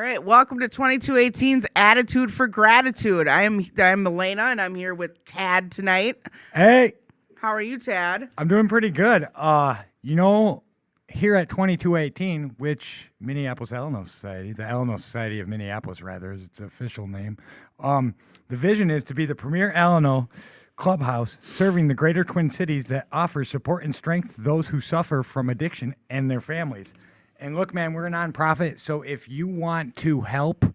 right, welcome to 2218's Attitude for Gratitude. I'm Elena, and I'm here with Tad tonight. Hey, How are you, Tad? I'm doing pretty good. Here at 2218, which Minneapolis Alano Society, the Alano Society of Minneapolis, rather, is its official name. The vision is to be the premier Alano clubhouse serving the greater Twin Cities that offers support and strength to those who suffer from addiction and their families. And look, man, we're a nonprofit, so if you want to help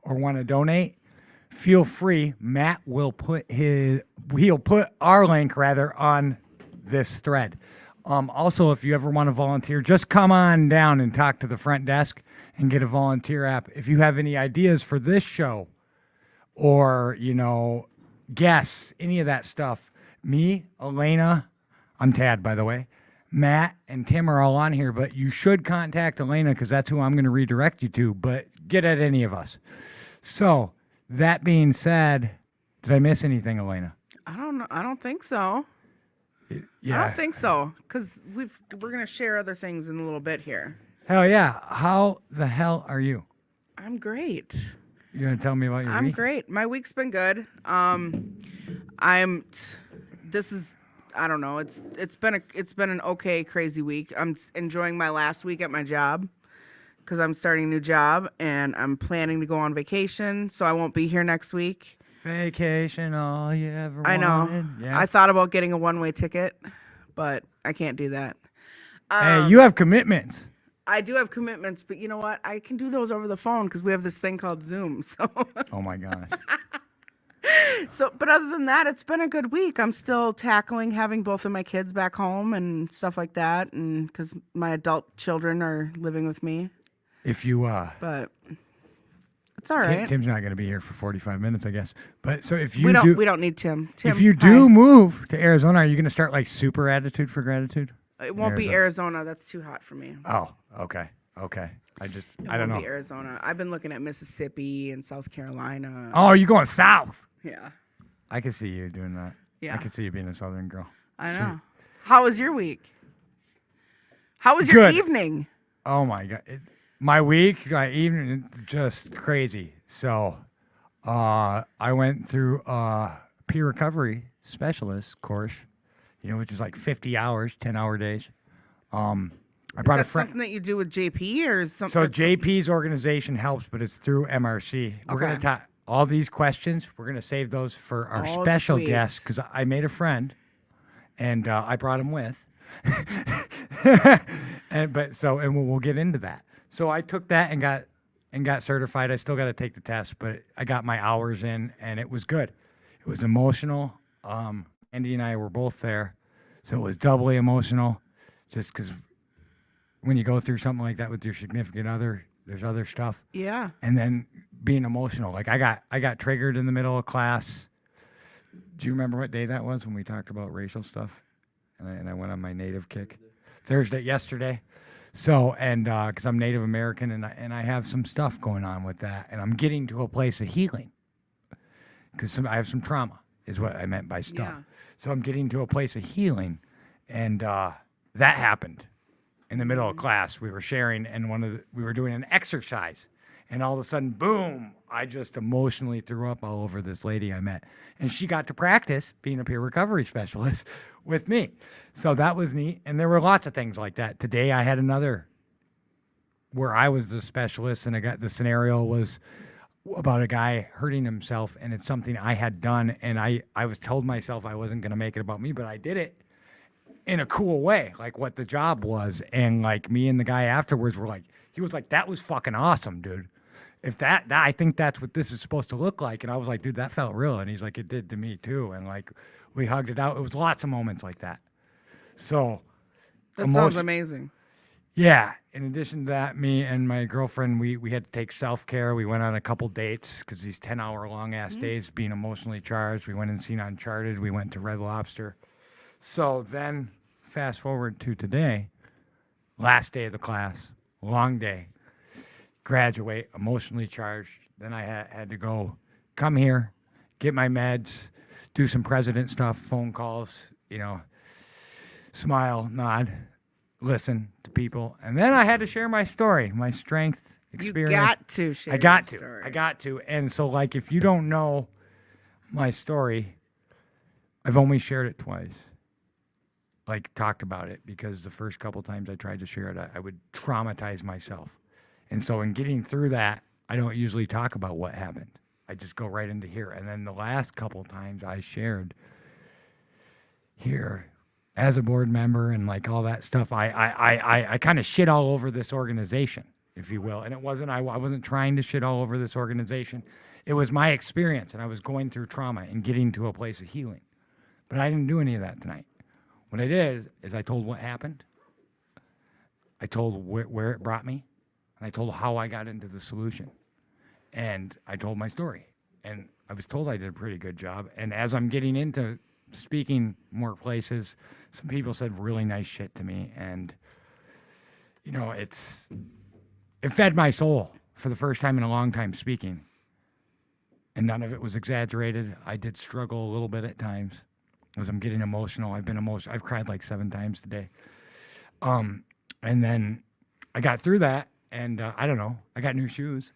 or want to donate, feel free. Matt will he'll put our link rather on this thread. Also, if you ever want to volunteer, just come on down and talk to the front desk and get a volunteer app. If you have any ideas for this show or, guests, any of that stuff, me, Elena, I'm Tad, by the way, Matt and Tim are all on here, but you should contact Elena because that's who I'm going to redirect you to, but get at any of us. So, that being said, did I miss anything, Elena? I don't know. I don't think so. Yeah. I don't think so, because we're going to share other things in a little bit here. Hell yeah. How the hell are you? I'm great. You going to tell me about your I'm week? great. My week's been good. I don't know. It's been an okay, crazy week. I'm enjoying my last week at my job because I'm starting a new job and I'm planning to go on vacation, so I won't be here next week. Vacation, all you ever I know. wanted. Yeah. I thought about getting a one-way ticket, but I can't do that. Hey, you have commitments. I do have commitments, but you know what? I can do those over the phone because we have this thing called Zoom. So, Oh my gosh. but other than that, it's been a good week. I'm still tackling having both of my kids back home and stuff like that, and because my adult children are living with me. If you But it's all right. Tim's not going to be here for 45 minutes, I guess. But so if you we do don't need Tim. if you do move to Arizona, are you going to start like super attitude for gratitude? It won't be Arizona. That's too hot for me. Oh, okay. I It don't know. won't be Arizona. I've been looking at Mississippi and South Carolina. Oh, you're going south. Yeah. I can see you doing that. Yeah. I can see you being a southern girl. I know. How was your week? How was your Good. evening? Oh my god, my week, my evening, just crazy. So, I went through peer recovery specialist course, which is like 50 hours, 10-hour days. I brought a Is that friend. something that you do with JP or is something? So JP's organization helps, but it's through MRC. We're gonna Okay. talk all these questions. We're gonna save those for our Oh, special sweet. guest because I made a friend, and I brought him with. and we'll get into that. So I took that and got certified. I still got to take the test, but I got my hours in, and it was good. It was emotional. Andy and I were both there, so it was doubly emotional, just because when you go through something like that with your significant other, there's other stuff. Yeah. And then being emotional, like I got triggered in the middle of class. Do you remember what day that was when we talked about racial stuff? And I went on my native kick. Yesterday. So, and because I'm Native American and I have some stuff going on with that, and I'm getting to a place of healing because I have some trauma, is what I meant by stuff. Yeah. So I'm getting to a place of healing, and that happened in the middle of class. We were sharing, and we were doing an exercise, and all of a sudden, boom! I just emotionally threw up all over this lady I met, and she got to practice being a peer recovery specialist with me. So that was neat, and there were lots of things like that. Today I had another where I was the specialist, and the scenario was about a guy hurting himself, and it's something I had done, and I was told myself I wasn't going to make it about me, but I did it in a cool way, like what the job was, and like me and the guy afterwards were like, he was like, that was fucking awesome, dude. If that I think that's what this is supposed to look like. And I was like, dude, that felt real. And he's like, it did to me too. And like, we hugged it out. It was lots of moments like that. So. That sounds amazing. Yeah. In addition to that, me and my girlfriend, we had to take self-care. We went on a couple dates because these 10-hour long ass days being emotionally charged. We went and seen Uncharted. We went to Red Lobster. So then fast forward to today, last day of the class, long day. Graduate, emotionally charged. Then I had to come here, get my meds, do some president stuff, phone calls, smile, nod, listen to people. And then I had to share my story, my strength experience. You got to share. I got your to. story. I got to. And so, like, if you don't know my story, I've only shared it twice. Like, talked about it, because the first couple times I tried to share it, I would traumatize myself. And so, in getting through that, I don't usually talk about what happened. I just go right into here. And then the last couple times I shared here as a board member and like all that stuff, I kind of shit all over this organization, if you will. And it wasn't, I wasn't trying to shit all over this organization. It was my experience, and I was going through trauma and getting to a place of healing. But I didn't do any of that tonight. What I did is I told what happened. I told where it brought me, and I told how I got into the solution. And I told my story. And I was told I did a pretty good job. And as I'm getting into speaking more places, some people said really nice shit to me. And, you know, it fed my soul for the first time in a long time speaking. And none of it was exaggerated. I did struggle a little bit at times as I'm getting emotional. I've been emotional. I've cried like 7 times today. And then I got through that, and I don't know, I got new shoes.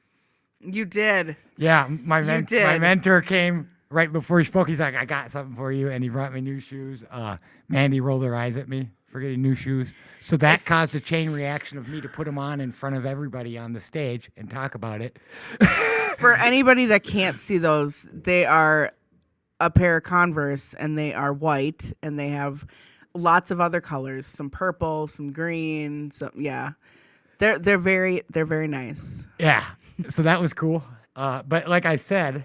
You did. Yeah, my did. mentor came right before he spoke. He's like, I got something for you, and he brought me new shoes. Mandy rolled her eyes at me for getting new shoes. So that caused a chain reaction of me to put them on in front of everybody on the stage and talk about it. For anybody that can't see those, they are a pair of Converse, and they are white, and they have lots of other colors, some purple, some green, some They're very nice. Yeah, so that was cool. But like I said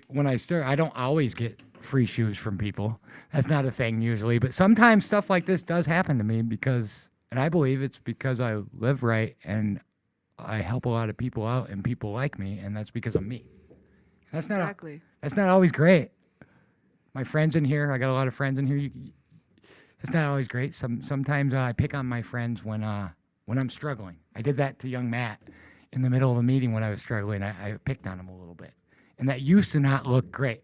when I started, I don't always get free shoes from people. That's not a thing usually, but sometimes stuff like this does happen to me and I believe it's because I live right and I help a lot of people out and people like me, and that's because of me. That's not Exactly. That's not always great. My friends in here, I got a lot of friends in here. It's not always great. Sometimes I pick on my friends when I'm struggling. I did that to young Matt in the middle of a meeting when I was struggling. I picked on him a little bit, and that used to not look great.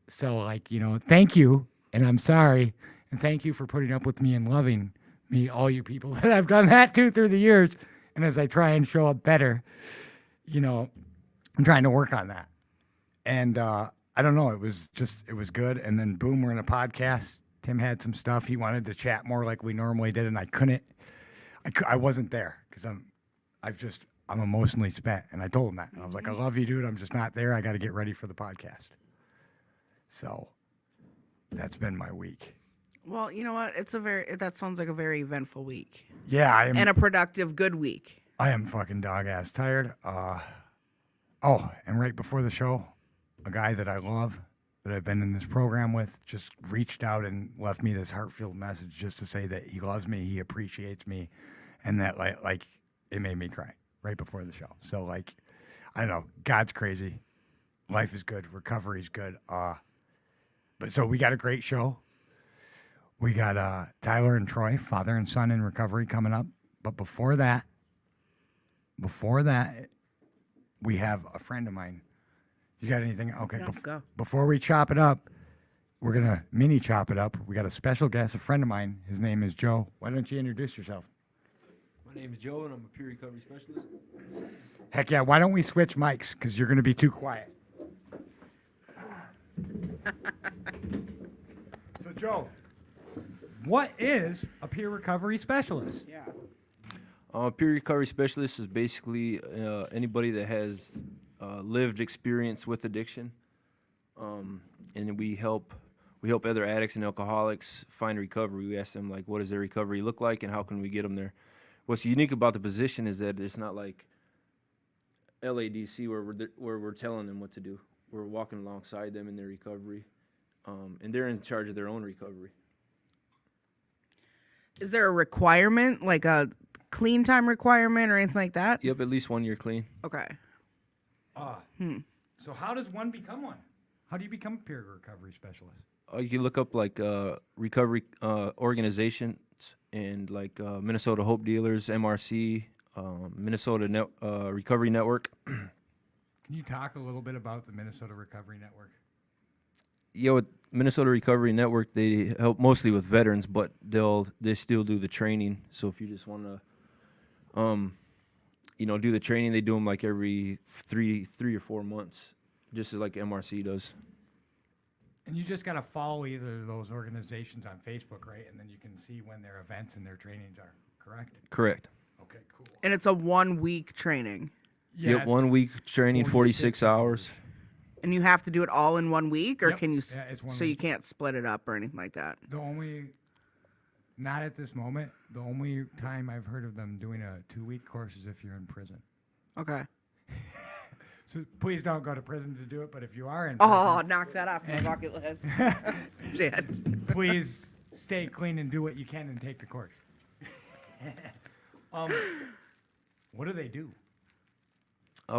So, like, you know, thank you, and I'm sorry, and thank you for putting up with me and loving me, all you people that I've done that to through the years. And as I try and show up better, you know, I'm trying to work on that. And I don't know, it was good. And then boom, we're in a podcast. Tim had some stuff. He wanted to chat more like we normally did, and I couldn't. I wasn't there because I'm emotionally spent. And I told him that. And I was like, I love you, dude. I'm just not there. I got to get ready for the podcast. So that's been my week. Well, you know what? That sounds like a very eventful week. Yeah, and a productive, good week. I am fucking dog ass tired. Oh, and right before the show, a guy that I love, that I've been in this program with, just reached out and left me this heartfelt message just to say that he loves me, he appreciates me, and that like it made me cry right before the show. So like, I don't know, God's crazy, life is good, recovery's good. But so we got a great show. We got Tyler and Troy, father and son in recovery, coming up. But before that, we have a friend of mine. You got anything? Okay, No, go. Before we chop it up, we're going to mini chop it up. We got a special guest, a friend of mine. His name is Joe. Why don't you introduce yourself? My name is Joe, and I'm a peer recovery specialist. Heck yeah, why don't we switch mics? Because you're going to be too quiet. So, Joe, what is a peer recovery specialist? Yeah. A peer recovery specialist is basically anybody that has lived experience with addiction, and we help other addicts and alcoholics find recovery. We ask them, like, what does their recovery look like, and how can we get them there? What's unique about the position is that it's not like LADC where we're telling them what to do. We're walking alongside them in their recovery, and they're in charge of their own recovery. Is there a requirement, like a clean time requirement or anything like that? Yep, at least 1 year clean. Okay. So how does one become one? How do you become a peer recovery specialist? You can look up like recovery organizations and like Minnesota Hope Dealers, MRC, Minnesota Recovery Network. Can you talk a little bit about the Minnesota Recovery Network? Yeah, with Minnesota Recovery Network, they help mostly with veterans, but they still do the training. So if you just want to do the training. They do them like every three or 4 months, just as like MRC does. And you just got to follow either of those organizations on Facebook, right? And then you can see when their events and their trainings are, correct? Correct. Okay, cool. And it's a 1 week training. Yeah, Yep, 1 week training, 46 hours. And you have to do it all in 1 week, or Yep. can you? Yeah, it's 1 So you week. can't split it up or anything like that. The only, not at this moment, the only time I've heard of them doing a 2-week course is if you're in prison. Okay. So please don't go to prison to do it, but if you are in Oh, prison, knock that off my And- bucket list. Shit. please stay clean and do what you can and take the course. What do they do?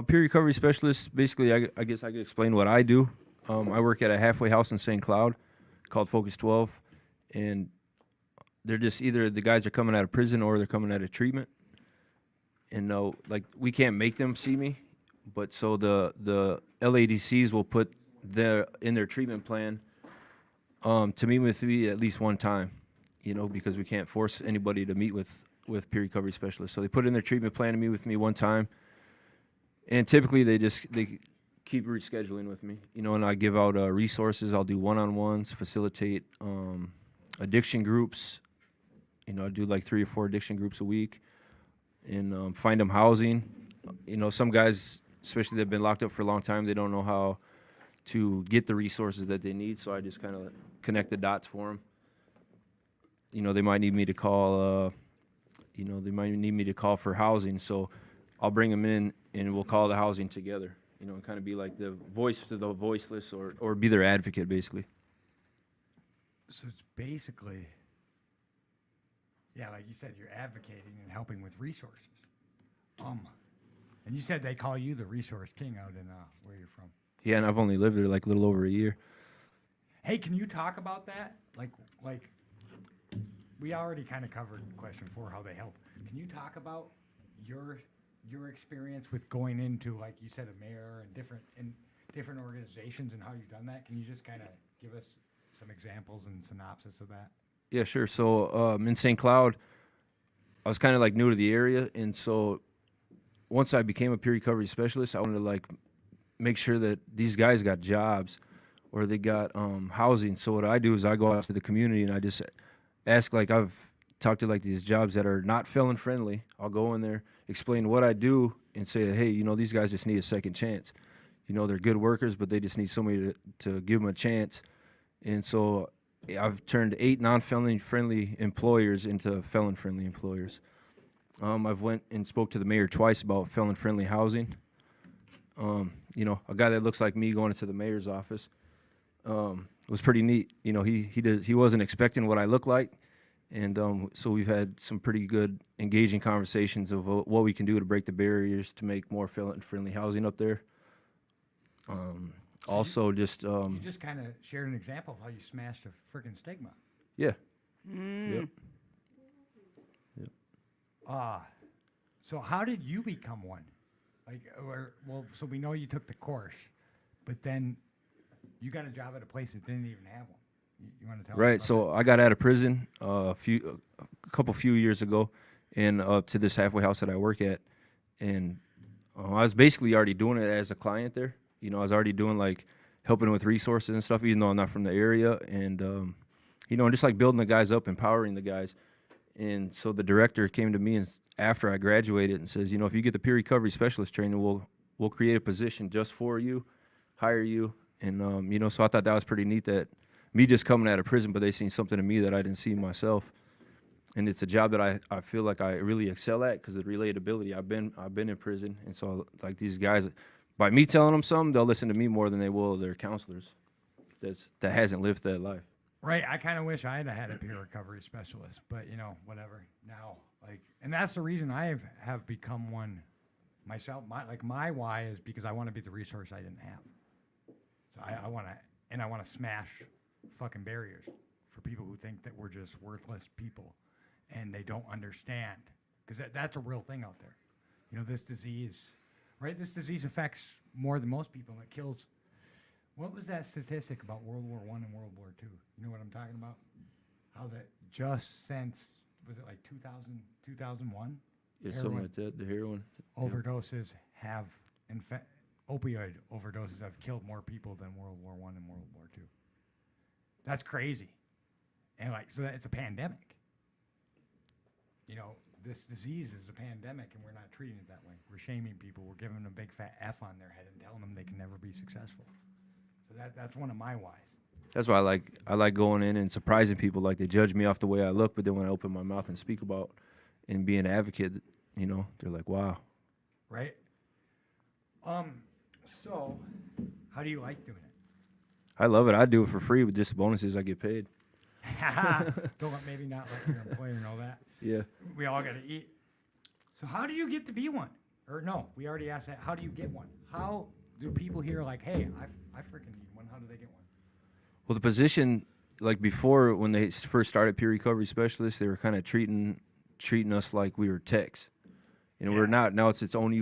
Peer recovery specialist, basically, I guess I could explain what I do. I work at a halfway house in St. Cloud called Focus 12, and they're just either the guys are coming out of prison or they're coming out of treatment. And no, like, we can't make them see me, but so the LADCs will put in their treatment plan to meet with me at least one time, because we can't force anybody to meet with peer recovery specialists. So they put in their treatment plan to meet with me one time. And typically they keep rescheduling with me, and I give out resources. I'll do one-on-ones, facilitate addiction groups. I do like 3 or 4 addiction groups a week, and find them housing. Some guys, especially that have been locked up for a long time, they don't know how to get the resources that they need. So I just kind of connect the dots for them. They might need me to call. They might need me to call for housing. So I'll bring them in and we'll call the housing together, and kind of be like the voice to the voiceless, or be their advocate, basically. So it's basically, yeah, like you said, you're advocating and helping with resources. And you said they call you the resource king out in where you're from. Yeah, and I've only lived there like a little over a year. Hey, can you talk about that? Like we already kind of covered question 4, how they help. Can you talk about your experience with going into, like you said, a mayor and different organizations and how you've done that? Can you just kind of give us some examples and synopsis of that? Yeah, sure. So in St. Cloud, I was kind of like new to the area, and so once I became a peer recovery specialist, I wanted to like make sure that these guys got jobs or they got housing. So what I do is I go out to the community and I just ask, like, I've talked to like these jobs that are not felon friendly. I'll go in there, explain what I do, and say, hey, these guys just need a second chance. They're good workers, but they just need somebody to give them a chance. And so I've turned 8 non-felon friendly employers into felon friendly employers. I've went and spoke to the mayor twice about felon friendly housing. A guy that looks like me going into the mayor's office was pretty neat. He wasn't expecting what I look like. And so we've had some pretty good, engaging conversations of what we can do to break the barriers to make more felon-friendly housing up there. Also, just You just kind of shared an example of how you smashed a freaking stigma. yeah, Mm. yep. So how did you become one? So we know you took the course, but then you got a job at a place that didn't even have one. You want to tell us Right. about So I got out of prison a few years ago, and up to this halfway house that I work at, and I was basically already doing it as a client there. I was already doing like helping with resources and stuff, even though I'm not from the area, and and just like building the guys up, empowering the guys. And so the director came to me and after I graduated and says, if you get the peer recovery specialist training, we'll create a position just for you, hire you, and so I thought that was pretty neat that me just coming out of prison, but they seen something in me that I didn't see in myself. And it's a job that I feel like I really excel at because of the relatability. I've been in prison, and so like these guys, by me telling them something, they'll listen to me more than they will their counselors that hasn't lived that life. Right. I kind of wish I had a peer recovery specialist, but whatever. Now, and that's the reason I have become one myself. My why is because I want to be the resource I didn't have. So I want to smash fucking barriers for people who think that we're just worthless people and they don't understand, because that's a real thing out there. This disease, right? This disease affects more than most people, and it kills. What was that statistic about World War I and World War II? You know what I'm talking about? How that just since, was it like 2001? Yeah, something Heroin. like that. The heroin. Overdoses have, opioid overdoses have killed more people than World War I and World War II. That's crazy. And like, so it's a pandemic. You know, this disease is a pandemic and we're not treating it that way. We're shaming people. We're giving them a big fat F on their head and telling them they can never be successful. So that's one of my whys. That's why I like going in and surprising people. Like they judge me off the way I look, but then when I open my mouth and speak about and be an advocate, you know, they're like, wow. Right? So how do you like doing it? I love it. I do it for free with just the bonuses I get paid. Don't maybe not let your employer know that. Yeah. We all got to eat. So how do you get to be one? Or no, we already asked that. How do you get one? How do people here like, hey, I freaking need one? How do they get one? Well, the position, like before when they first started peer recovery specialists, they were kind of treating us like we were techs. You know, we're Yeah. not. Now it's its own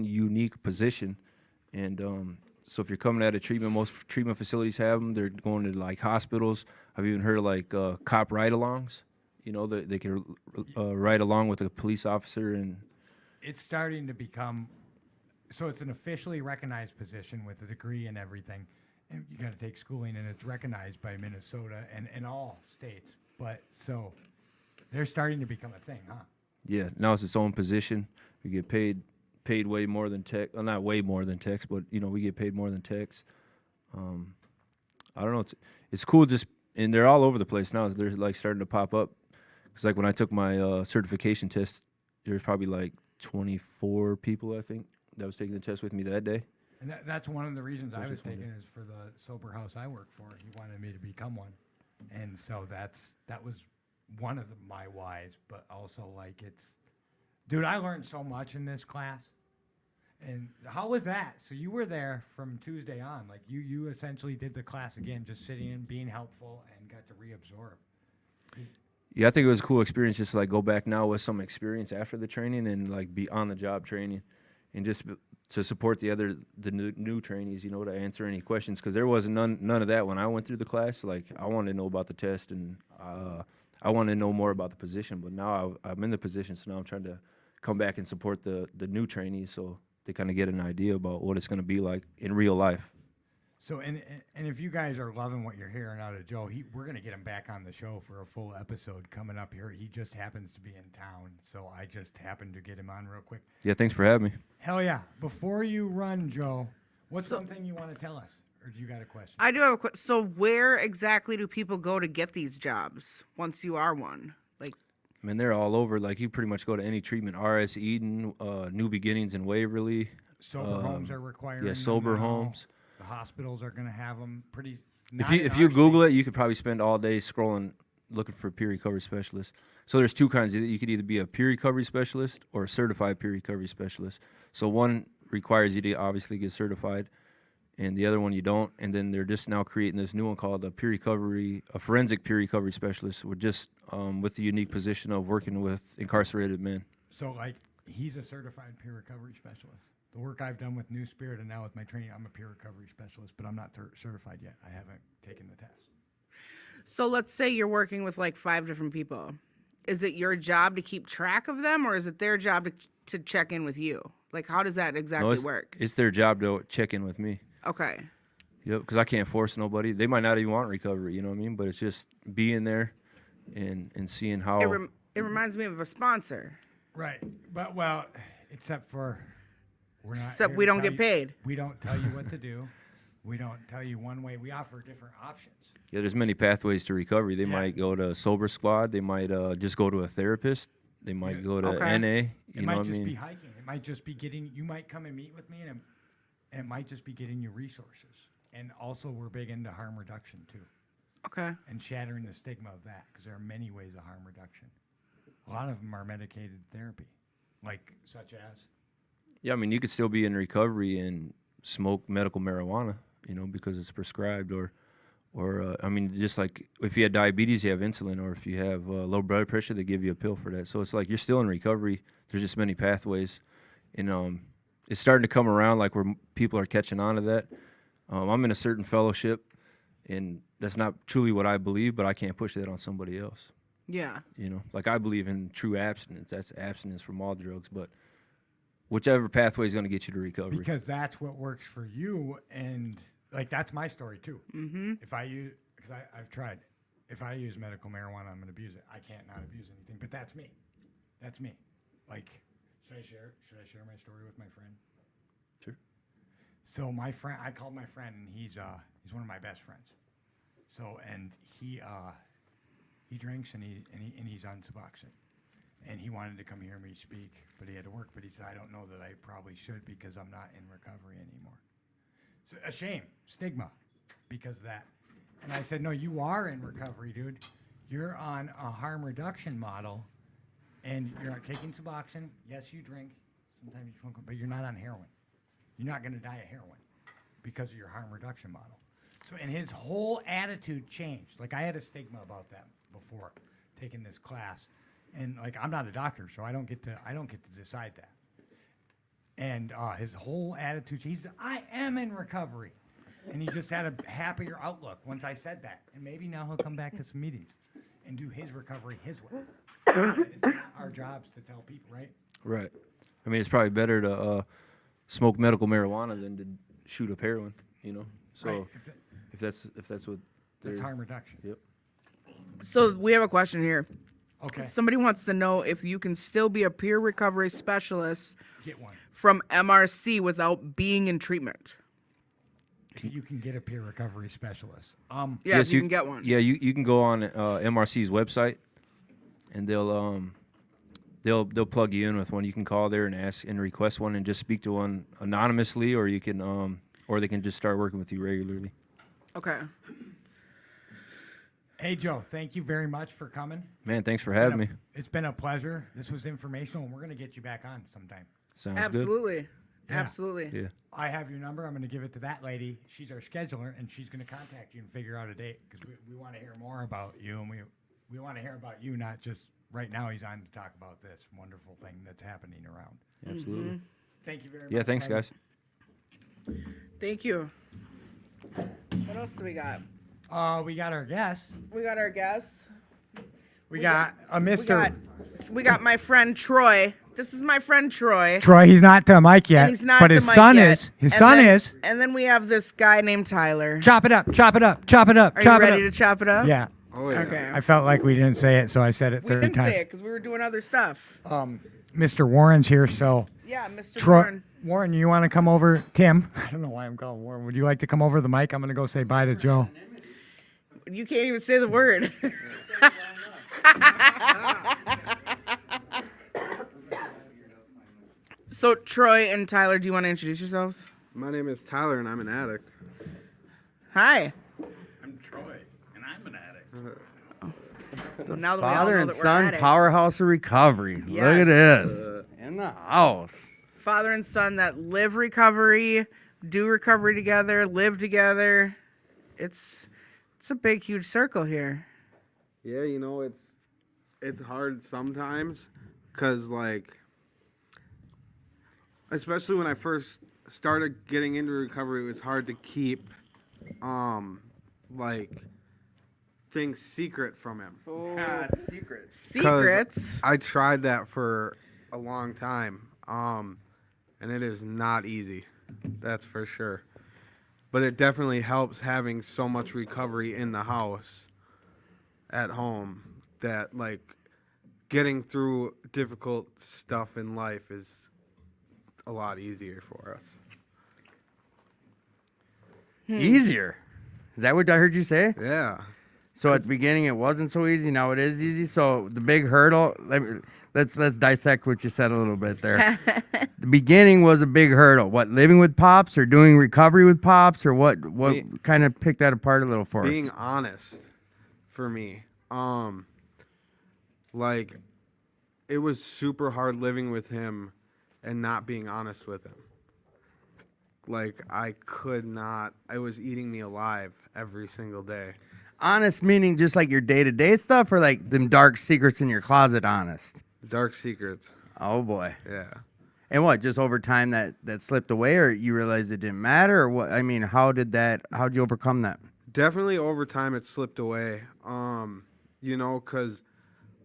unique position. And so if you're coming out of treatment, most treatment facilities have them. They're going to like hospitals. I've even heard of like cop ride-alongs. You know, they can ride along with a police officer and. It's starting to become, so it's an officially recognized position with a degree and everything. And you got to take schooling, and it's recognized by Minnesota and all states. But so they're starting to become a thing, huh? Yeah, now it's its own position. We get paid way more than tech. Well, not way more than techs, but you know we get paid more than techs. I don't know. It's cool. Just and they're all over the place now. They're like starting to pop up. Cause like when I took my certification test, there was probably like 24 people I think that was taking the test with me that day. And that's one of the reasons I was just taking wondering. is for the sober house I work for. He wanted me to become one, and so that was one of my whys. But also like dude, I learned so much in this class. And how was that? So you were there from Tuesday on. Like you essentially did the class again, just sitting in, being helpful, and got to reabsorb. Yeah, I think it was a cool experience just to like go back now with some experience after the training and like be on the job training, and just to support the new trainees, you know, to answer any questions, because there wasn't none of that when I went through the class. Like I wanted to know about the test and I wanted to know more about the position, but now I'm in the position, so now I'm trying to come back and support the new trainees so they kind of get an idea about what it's going to be like in real life. So and if you guys are loving what you're hearing out of Joe, we're gonna get him back on the show for a full episode coming up here. He just happens to be in town, so I just happened to get him on real quick. Yeah, thanks for having me. Hell yeah! Before you run, Joe, what's So- something you want to tell us, or do you got a question? I do have a question. So where exactly do people go to get these jobs once you are one? Like, I mean, they're all over. Like you pretty much go to any treatment. RS Eden, New Beginnings in Waverly. Sober homes are requiring Yeah, them sober now. homes. The hospitals are gonna have them pretty. If you Google it, you could probably spend all day scrolling looking for peer recovery specialists. So there's two kinds. You could either be a peer recovery specialist or a certified peer recovery specialist. So one requires you to obviously get certified, and the other one you don't. And then they're just now creating this new one called a forensic peer recovery specialist, with just with the unique position of working with incarcerated men. So like he's a certified peer recovery specialist. The work I've done with New Spirit and now with my training, I'm a peer recovery specialist, but I'm not certified yet. I haven't taken the test. so let's say you're working with like 5 different people. Is it your job to keep track of them, or is it their job to check in with you? Like, how does that No, exactly work? it's their job to check in with me. Okay. Yep, because I can't force nobody. They might not even want recovery, you know what I mean? But it's just being there and seeing how. It reminds me of a sponsor. Right. But well, except for we're not. Except here we to don't tell get you- paid. We don't tell you what to do. We don't tell you one way. We offer different options. Yeah, there's many pathways to recovery. They Yeah. might go to Sober Squad. They might just go to a therapist. They might Yeah. go to Okay. NA. It You might know what I just mean? be hiking. It might just be getting. You might come and meet with me, and it might just be getting you resources. And also, we're big into harm reduction too, Okay. and shattering the stigma of that, because there are many ways of harm reduction. A lot of them are medicated therapy, like such as. Yeah, I mean, you could still be in recovery and smoke medical marijuana, you know, because it's prescribed, or I mean, just like if you have diabetes, you have insulin, or if you have low blood pressure, they give you a pill for that. So it's like you're still in recovery. There's just many pathways, and it's starting to come around, like where people are catching on to that. I'm in a certain fellowship, and that's not truly what I believe, but I can't push that on somebody else. Yeah. You know, like I believe in true abstinence. That's abstinence from all drugs, but whichever pathway is going to get you to recovery. Because that's what works for you, and like that's my story too. Mm-hmm. If I use, because I've tried, if I use medical marijuana, I'm going to abuse it. I can't not abuse anything, but that's me. That's me. Like, should I share? Should I share my story with my friend? Sure. So my friend, I called my friend, and he's one of my best friends. So and he drinks and he's on Suboxone, and he wanted to come hear me speak, but he had to work. But he said, I don't know that I probably should because I'm not in recovery anymore. So a shame, stigma, because of that. And I said, no, you are in recovery, dude. You're on a harm reduction model, and you're not taking Suboxone. Yes, you drink. Sometimes you smoke, but you're not on heroin. You're not going to die of heroin because of your harm reduction model. So, and his whole attitude changed. Like, I had a stigma about that before taking this class, and like, I'm not a doctor, so I don't get to decide that. And his whole attitude, I am in recovery. And he just had a happier outlook once I said that. And maybe now he'll come back to some meetings and do his recovery his way. It's not our jobs to tell people, right? Right. I mean, it's probably better to smoke medical marijuana than to shoot up heroin. You know. So Right. if that's what That's they're- harm reduction. Yep. So we have a question here. Okay, Somebody wants to know if you can still be a peer recovery specialist get one. from MRC without being in treatment. You can get a peer recovery specialist. Yes, you can get one. Yeah, you can go on MRC's website, and they'll plug you in with one. You can call there and ask and request one, and just speak to one anonymously, or you can or they can just start working with you regularly. Okay. Hey, Joe, thank you very much for coming. Man, thanks for having me. It's been a pleasure. This was informational, and we're going to get you back on sometime. Sounds good. Absolutely. Yeah. Absolutely. Yeah. I have your number. I'm going to give it to that lady. She's our scheduler, and she's going to contact you and figure out a date because we want to hear more about you, and we want to hear about you, not just right now he's on to talk about this wonderful thing that's happening around. Absolutely. Thank you very much. Yeah, thanks, brother. guys. Thank you. What else do we got? We got our guest. We got our guests. We got a We Mr. got, we got my friend Troy. This is my friend Troy. Troy. He's not to mic yet, And he's not but at his the mic son yet. is. His And son then- is. And then we have this guy named Tyler. Chop it up. Chop it up. Chop it up. Are chop you it ready up. to chop it up? Yeah. Oh yeah. Okay. I felt like we didn't say it, so I said it We 30 didn't times. say it because we were doing other stuff. Mr. Warren's here, so Yeah, Mr. Troy, Warren. Warren, you want to come over? Tim, I don't know why I'm calling Warren. Would you like to come over the mic? I'm gonna go say bye to Joe. You can't even say the word. So Troy and Tyler, do you want to introduce yourselves? My name is Tyler, and I'm an addict. Hi. I'm Troy, and I'm an addict. Well, now that we all Father know and that we're son addicts. powerhouse of recovery. Look Yes. at this. In the house. Father and son that live recovery, do recovery together, live together. It's a big, huge circle here. Yeah, you know it's hard sometimes, cause like, especially when I first started getting into recovery, it was hard to keep, like, things secret from him. Secrets. Secrets. I tried that for a long time, and it is not easy. That's for sure. But it definitely helps having so much recovery in the house, at home, that like getting through difficult stuff in life is a lot easier for us. Easier. Is that what I heard you say? Yeah. So at the beginning it wasn't so easy. Now it is easy. So the big hurdle. Let's dissect what you said a little bit there. The beginning was a big hurdle. What, living with pops or doing recovery with pops or what? What Be- kind of pick that apart a little for Being us? honest for me. Like it was super hard living with him and not being honest with him. Like I could not, I was eating me alive every single day. Honest meaning just like your day-to-day stuff or like them dark secrets in your closet honest? Dark secrets. Oh boy. Yeah. And what, just over time that slipped away or you realized it didn't matter or what? I mean, how'd you overcome that? Definitely over time it slipped away. You know, cuz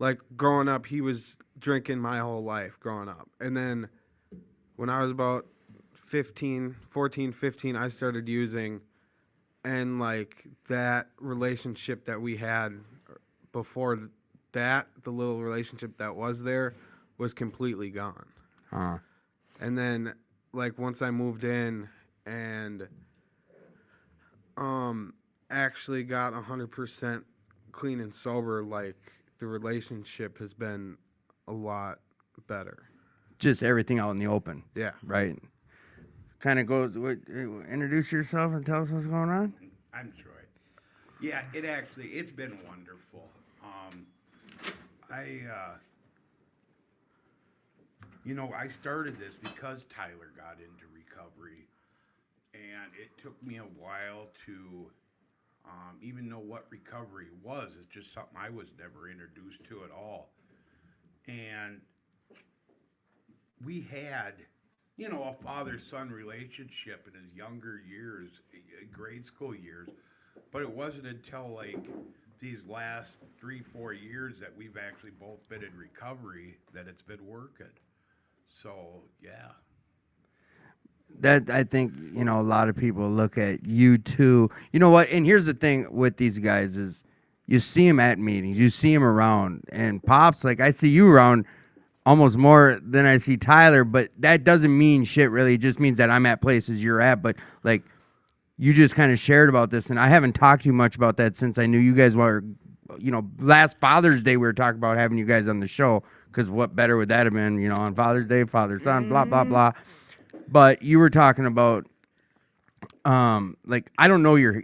like growing up, he was drinking my whole life growing up. And then when I was about 15, I started using, and like that relationship that we had before that, the little relationship that was there was completely gone. Huh. And then like once I moved in and actually got 100% clean and sober, like the relationship has been a lot better. Just everything out in the open, Yeah. right? Kind of goes. Introduce yourself and tell us what's going on. I'm Troy. Yeah, it's been wonderful. I started this because Tyler got into recovery, and it took me a while to even know what recovery was. It's just something I was never introduced to at all. And we had, a father-son relationship in his younger years, grade school years, but it wasn't until like these last 3-4 years that we've actually both been in recovery that it's been working. So, yeah. That I think a lot of people look at you too. You know what? And here's the thing with these guys is, you see them at meetings, you see them around, and Pops, like I see you around almost more than I see Tyler, but that doesn't mean shit really. It just means that I'm at places you're at. But like, you just kind of shared about this, and I haven't talked to you much about that since I knew you guys were, last Father's Day we were talking about having you guys on the show, because what better would that have been, on Father's Day, father, son, blah, blah, blah. But you were talking about, like, I don't know your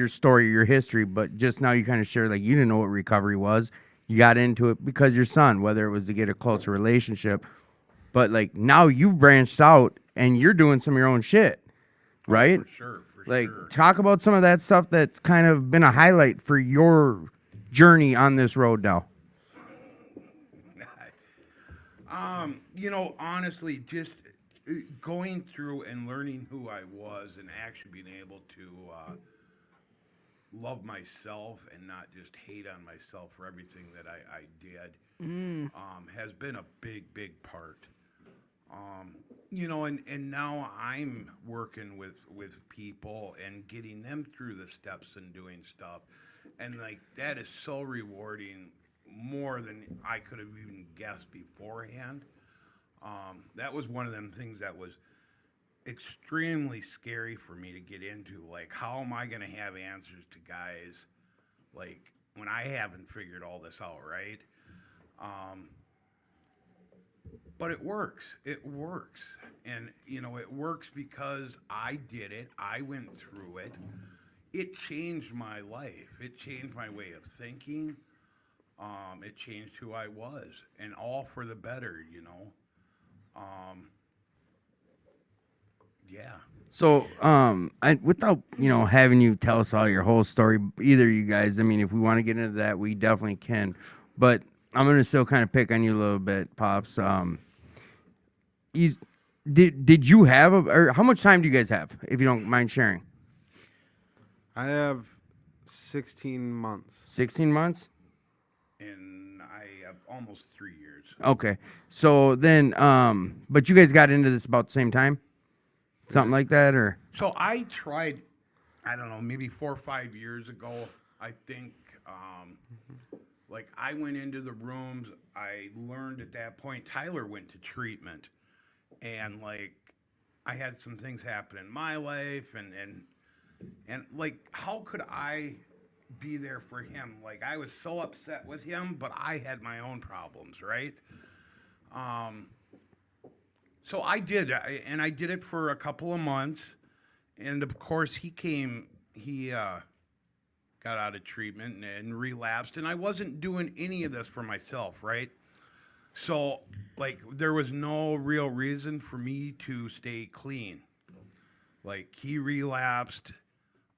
story, your history, but just now you kind of shared, like, you didn't know what recovery was. You got into it because your son, whether it was to get a closer relationship, but like now you've branched out and you're doing some of your own shit, right? For sure. Like, talk about some of that stuff that's kind of been a highlight for your journey on this road now. Honestly, just going through and learning who I was and actually being able to love myself and not just hate on myself for everything that I did has been a big part. And now I'm working with people and getting them through the steps and doing stuff. And like, that is so rewarding, more than I could have even guessed beforehand. That was one of them things that was extremely scary for me to get into. Like, how am I going to have answers to guys, like, when I haven't figured all this out, right? But it works. It works. And, it works because I did it. I went through it. It changed my life. It changed my way of thinking. It changed who I was, and all for the better, Yeah. So, without having you tell us all your whole story, either of you guys, I mean, if we want to get into that, we definitely can. But I'm gonna still kind of pick on you a little bit, Pops. Did you have or how much time do you guys have, if you don't mind sharing? I have 16 months. 16 months. And I have almost 3 years. Okay. So then, but you guys got into this about the same time? Something like that, or? So I tried, I don't know, maybe 4 or 5 years ago, I think, like I went into the rooms, I learned at that point, Tyler went to treatment, and like, I had some things happen in my life, and like, how could I be there for him? Like, I was so upset with him, but I had my own problems, right? So I did, and I did it for a couple of months, and of course he got out of treatment and relapsed, and I wasn't doing any of this for myself, right? So, like, there was no real reason for me to stay clean. Like, he relapsed.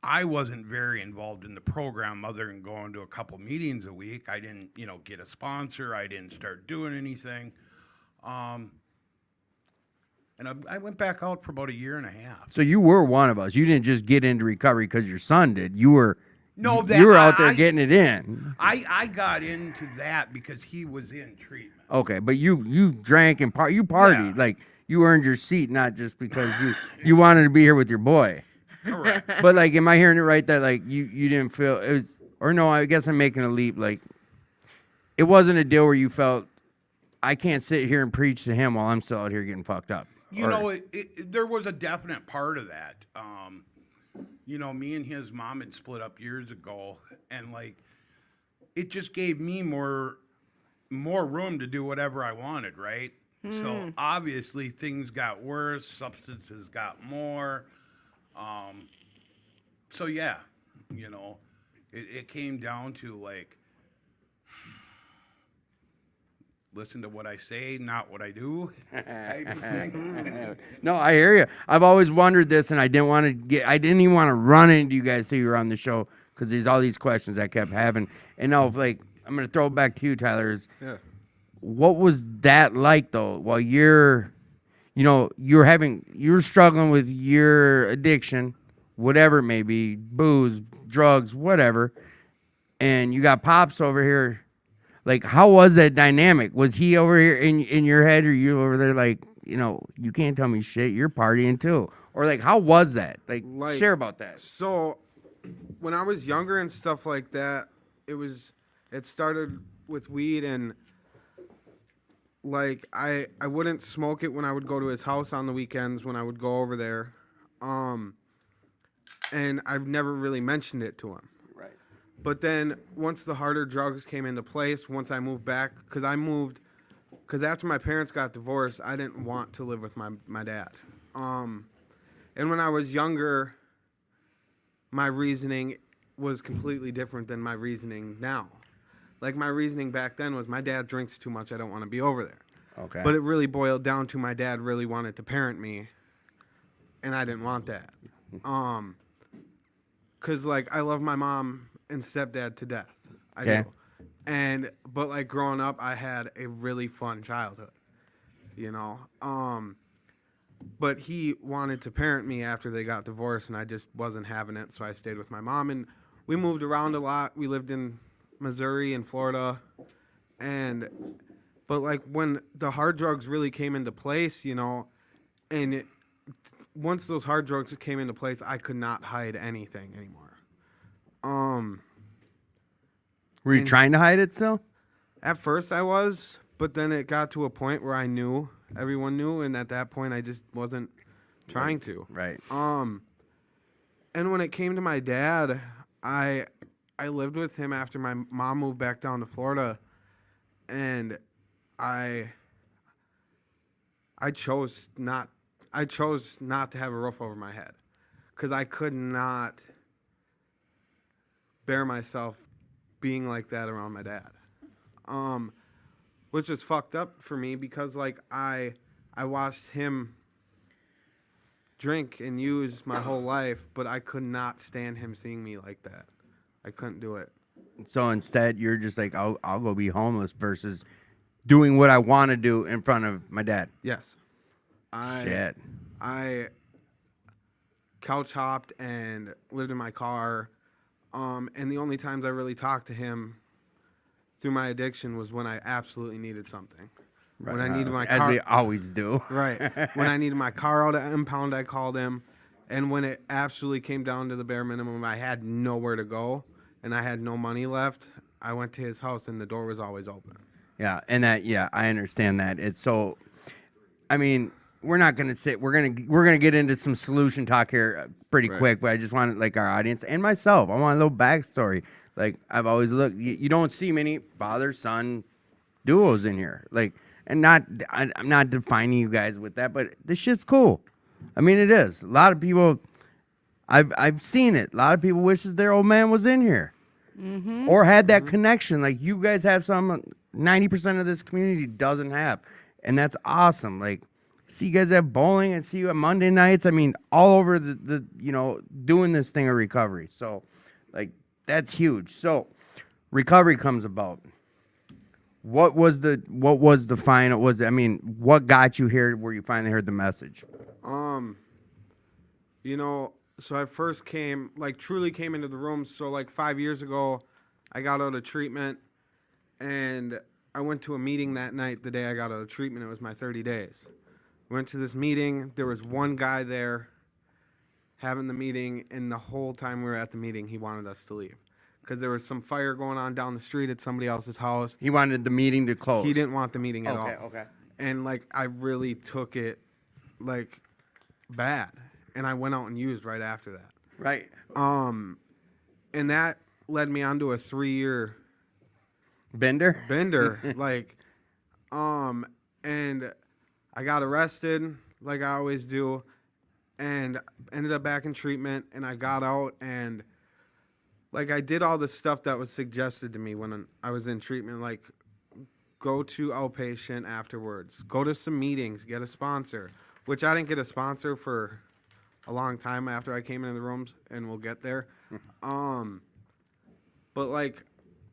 I wasn't very involved in the program other than going to a couple meetings a week. I didn't, get a sponsor. I didn't start doing anything. And I went back out for about 1.5 years. So you were one of us. You didn't just get into recovery because your son did. You were No, that you were out there I- getting it in. I got into that because he was in treatment. Okay, but you drank and you partied, Yeah. like you earned your seat, not just because you wanted to be here with your boy. Correct. But like, am I hearing it right that like you didn't feel it was, or no? I guess I'm making a leap. Like, it wasn't a deal where you felt I can't sit here and preach to him while I'm still out here getting fucked up. You Or- know, there was a definite part of that. Me and his mom had split up years ago, and like, it just gave me more room to do whatever I wanted, right? So obviously things got worse, substances got more. So yeah, it came down to like, listen to what I say, not what I do, type of thing. No, I hear you. I've always wondered this, and I didn't even want to run into you guys till you were on the show because there's all these questions I kept having. And now, like, I'm gonna throw it back to you, Tyler. Yeah. What was that like though? While you're struggling with your addiction, whatever it may be, booze, drugs, whatever, and you got Pops over here. Like, how was that dynamic? Was he over here in your head, or you over there like, you can't tell me shit, you're partying too? Or like, how was that? Like share about that. So, when I was younger and stuff like that, it started with weed, and like I wouldn't smoke it when I would go to his house on the weekends when I would go over there. And I've never really mentioned it to him. Right. But then once the harder drugs came into place, once I moved back, because after my parents got divorced, I didn't want to live with my dad. And when I was younger, my reasoning was completely different than my reasoning now. Like, my reasoning back then was my dad drinks too much, I don't want to be over there. Okay. But it really boiled down to my dad really wanted to parent me, and I didn't want that. 'Cause like, I love my mom and stepdad to death. I Okay. do. But like, growing up, I had a really fun childhood, But he wanted to parent me after they got divorced, and I just wasn't having it, so I stayed with my mom, and we moved around a lot. We lived in Missouri and Florida, but like, when the hard drugs really came into place, once those hard drugs came into place, I could not hide anything anymore. Were you trying to hide it still? At first I was, but then it got to a point where everyone knew, and at that point I just wasn't trying to. Right. And when it came to my dad, I lived with him after my mom moved back down to Florida, and I chose not to have a roof over my head, because I could not bear myself being like that around my dad. Which was fucked up for me, because like, I watched him drink and use my whole life, but I could not stand him seeing me like that. I couldn't do it. So instead, you're just like, I'll go be homeless versus doing what I want to do in front of my dad. Yes. Shit. I couch hopped and lived in my car. And the only times I really talked to him through my addiction was when I absolutely needed something. When I needed my as car. we always do. Right. When I needed my car out at impound, I called him. And when it absolutely came down to the bare minimum, I had nowhere to go and I had no money left, I went to his house and the door was always open. Yeah, and I understand that. It's so, I mean, we're not gonna sit. We're gonna get into some solution talk here pretty quick. But I just wanted, like, our audience and myself, I want a little backstory. Like, I've always looked. You don't see many father son duos in here. Like, and I'm not defining you guys with that, but this shit's cool. I mean, it is. A lot of people, I've seen it. A lot of people wishes their old man was in here, or had that connection. Like, you guys have some. 90% of this community doesn't have, and that's awesome. Like, see you guys at bowling and see you at Monday nights. I mean, all over the doing this thing of recovery. So, like, that's huge. So, recovery comes about. What was the final? What got you here where you finally heard the message? so I first came, like, truly came into the room. So, like, 5 years ago, I got out of treatment, and I went to a meeting that night. The day I got out of treatment, it was my 30 days. Went to this meeting. There was one guy there having the meeting, and the whole time we were at the meeting, he wanted us to leave because there was some fire going on down the street at somebody else's house. He wanted the meeting to close. He didn't want the meeting at all. Okay. And, like, I really took it, like, bad. And I went out and used right after that. Right. And that led me onto a 3-year Bender. bender. Like, and I got arrested, like I always do, and ended up back in treatment. And I got out, and, like, I did all the stuff that was suggested to me when I was in treatment, like, go to outpatient afterwards, go to some meetings, get a sponsor, which I didn't get a sponsor for a long time after I came into the rooms, and we'll get there. But, like,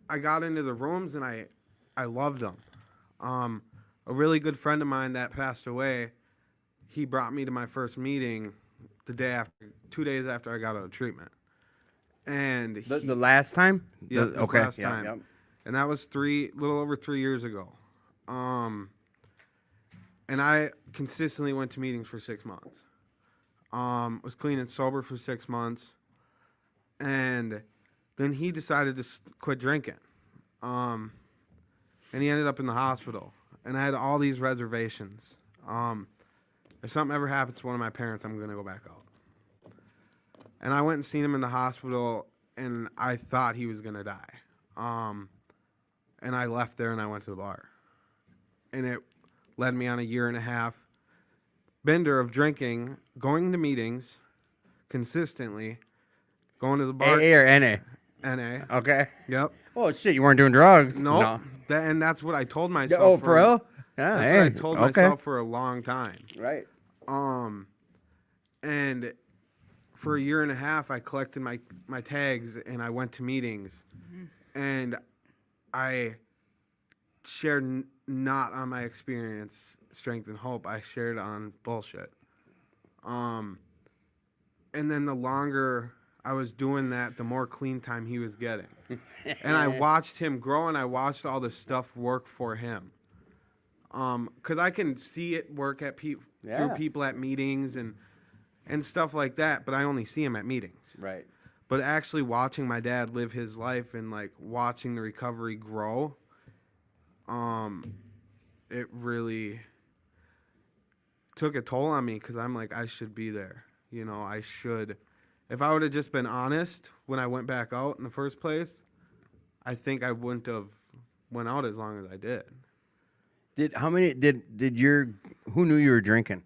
I got into the rooms, and I loved them. A really good friend of mine that passed away, he brought me to my first meeting the day after, 2 days after I got out of treatment. And The last time. Yeah, The- this okay. last time. And that was little over 3 years ago. And I consistently went to meetings for 6 months. Was clean and sober for 6 months. And then he decided to quit drinking. And he ended up in the hospital. And I had all these reservations. If something ever happens to one of my parents, I'm going to go back out. And I went and seen him in the hospital, and I thought he was going to die. And I left there and I went to the bar. And it led me on a 1.5 year bender of drinking, going to meetings consistently, going to the bar. AA or NA. NA. Okay. Yep. Oh shit! You weren't doing drugs. Nope. No. And that's what I told myself. Oh, for real? Yeah. That's hey, what I told okay. myself for a long time. Right. And for a 1.5 years, I collected my tags and I went to meetings. And I shared not on my experience, strength, and hope. I shared on bullshit. And then the longer I was doing that, the more clean time he was getting. And I watched him grow, and I watched all the stuff work for him. 'Cause I can see it work at through people at meetings and stuff like that, but I only see him at meetings. Right. But actually watching my dad live his life and, like, watching the recovery grow, it really took a toll on me because I'm like, I should be there. You know, I should. If I would have just been honest when I went back out in the first place, I think I wouldn't have went out as long as I did. Who knew you were drinking?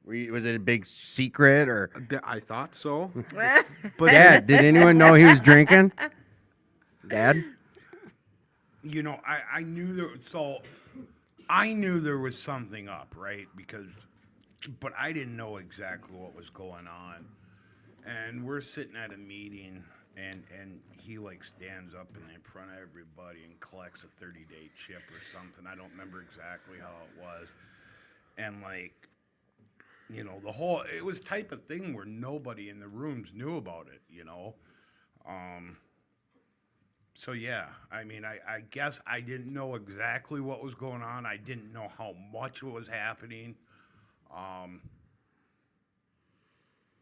Was it a big secret or? I thought so. But Dad, did anyone know he was drinking? Dad? You know, I knew I knew there was something up, right? But I didn't know exactly what was going on. And we're sitting at a meeting, and he, like, stands up in front of everybody and collects a 30-day chip or something. I don't remember exactly how it was. And, like, you know, it was type of thing where nobody in the rooms knew about it, you know? So, yeah, I mean, I guess I didn't know exactly what was going on. I didn't know how much was happening.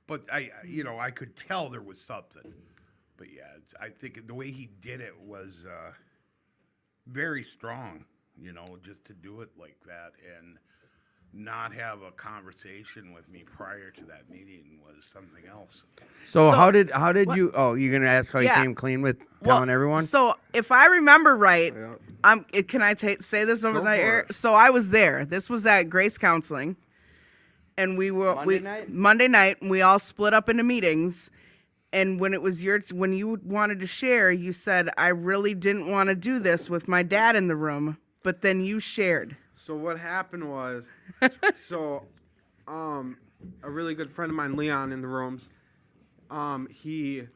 But I could tell there was something. But yeah, I think the way he did it was very strong, you know, just to do it like that and not have a conversation with me prior to that meeting was something else. So So- how did what- you? Oh, you're gonna ask how you Yeah. came clean with Well, telling everyone? So if I remember right, Yeah. can I say this over Go the for air? it. So I was there. This was at Grace Counseling, and Monday night? Monday night, and we all split up into meetings. And when it was when you wanted to share, you said, "I really didn't want to do this with my dad in the room," but then you shared. So what happened was, a really good friend of mine, Leon, in the rooms, he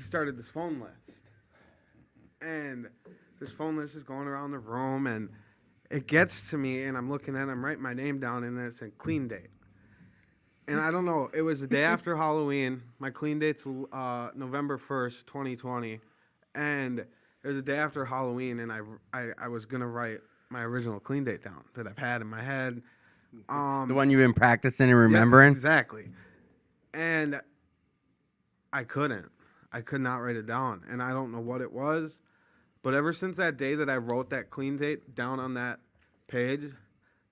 started this phone list, and this phone list is going around the room, and it gets to me, and I'm looking at it, I'm writing my name down, and then it said clean date, And I don't know. It was the day after Halloween. My clean date's November 1st, 2020, and it was the day after Halloween, and I was gonna write my original clean date down that I've had in my head. The one you've been practicing and Yeah, remembering? exactly. And I couldn't. I could not write it down, and I don't know what it was, but ever since that day that I wrote that clean date down on that page,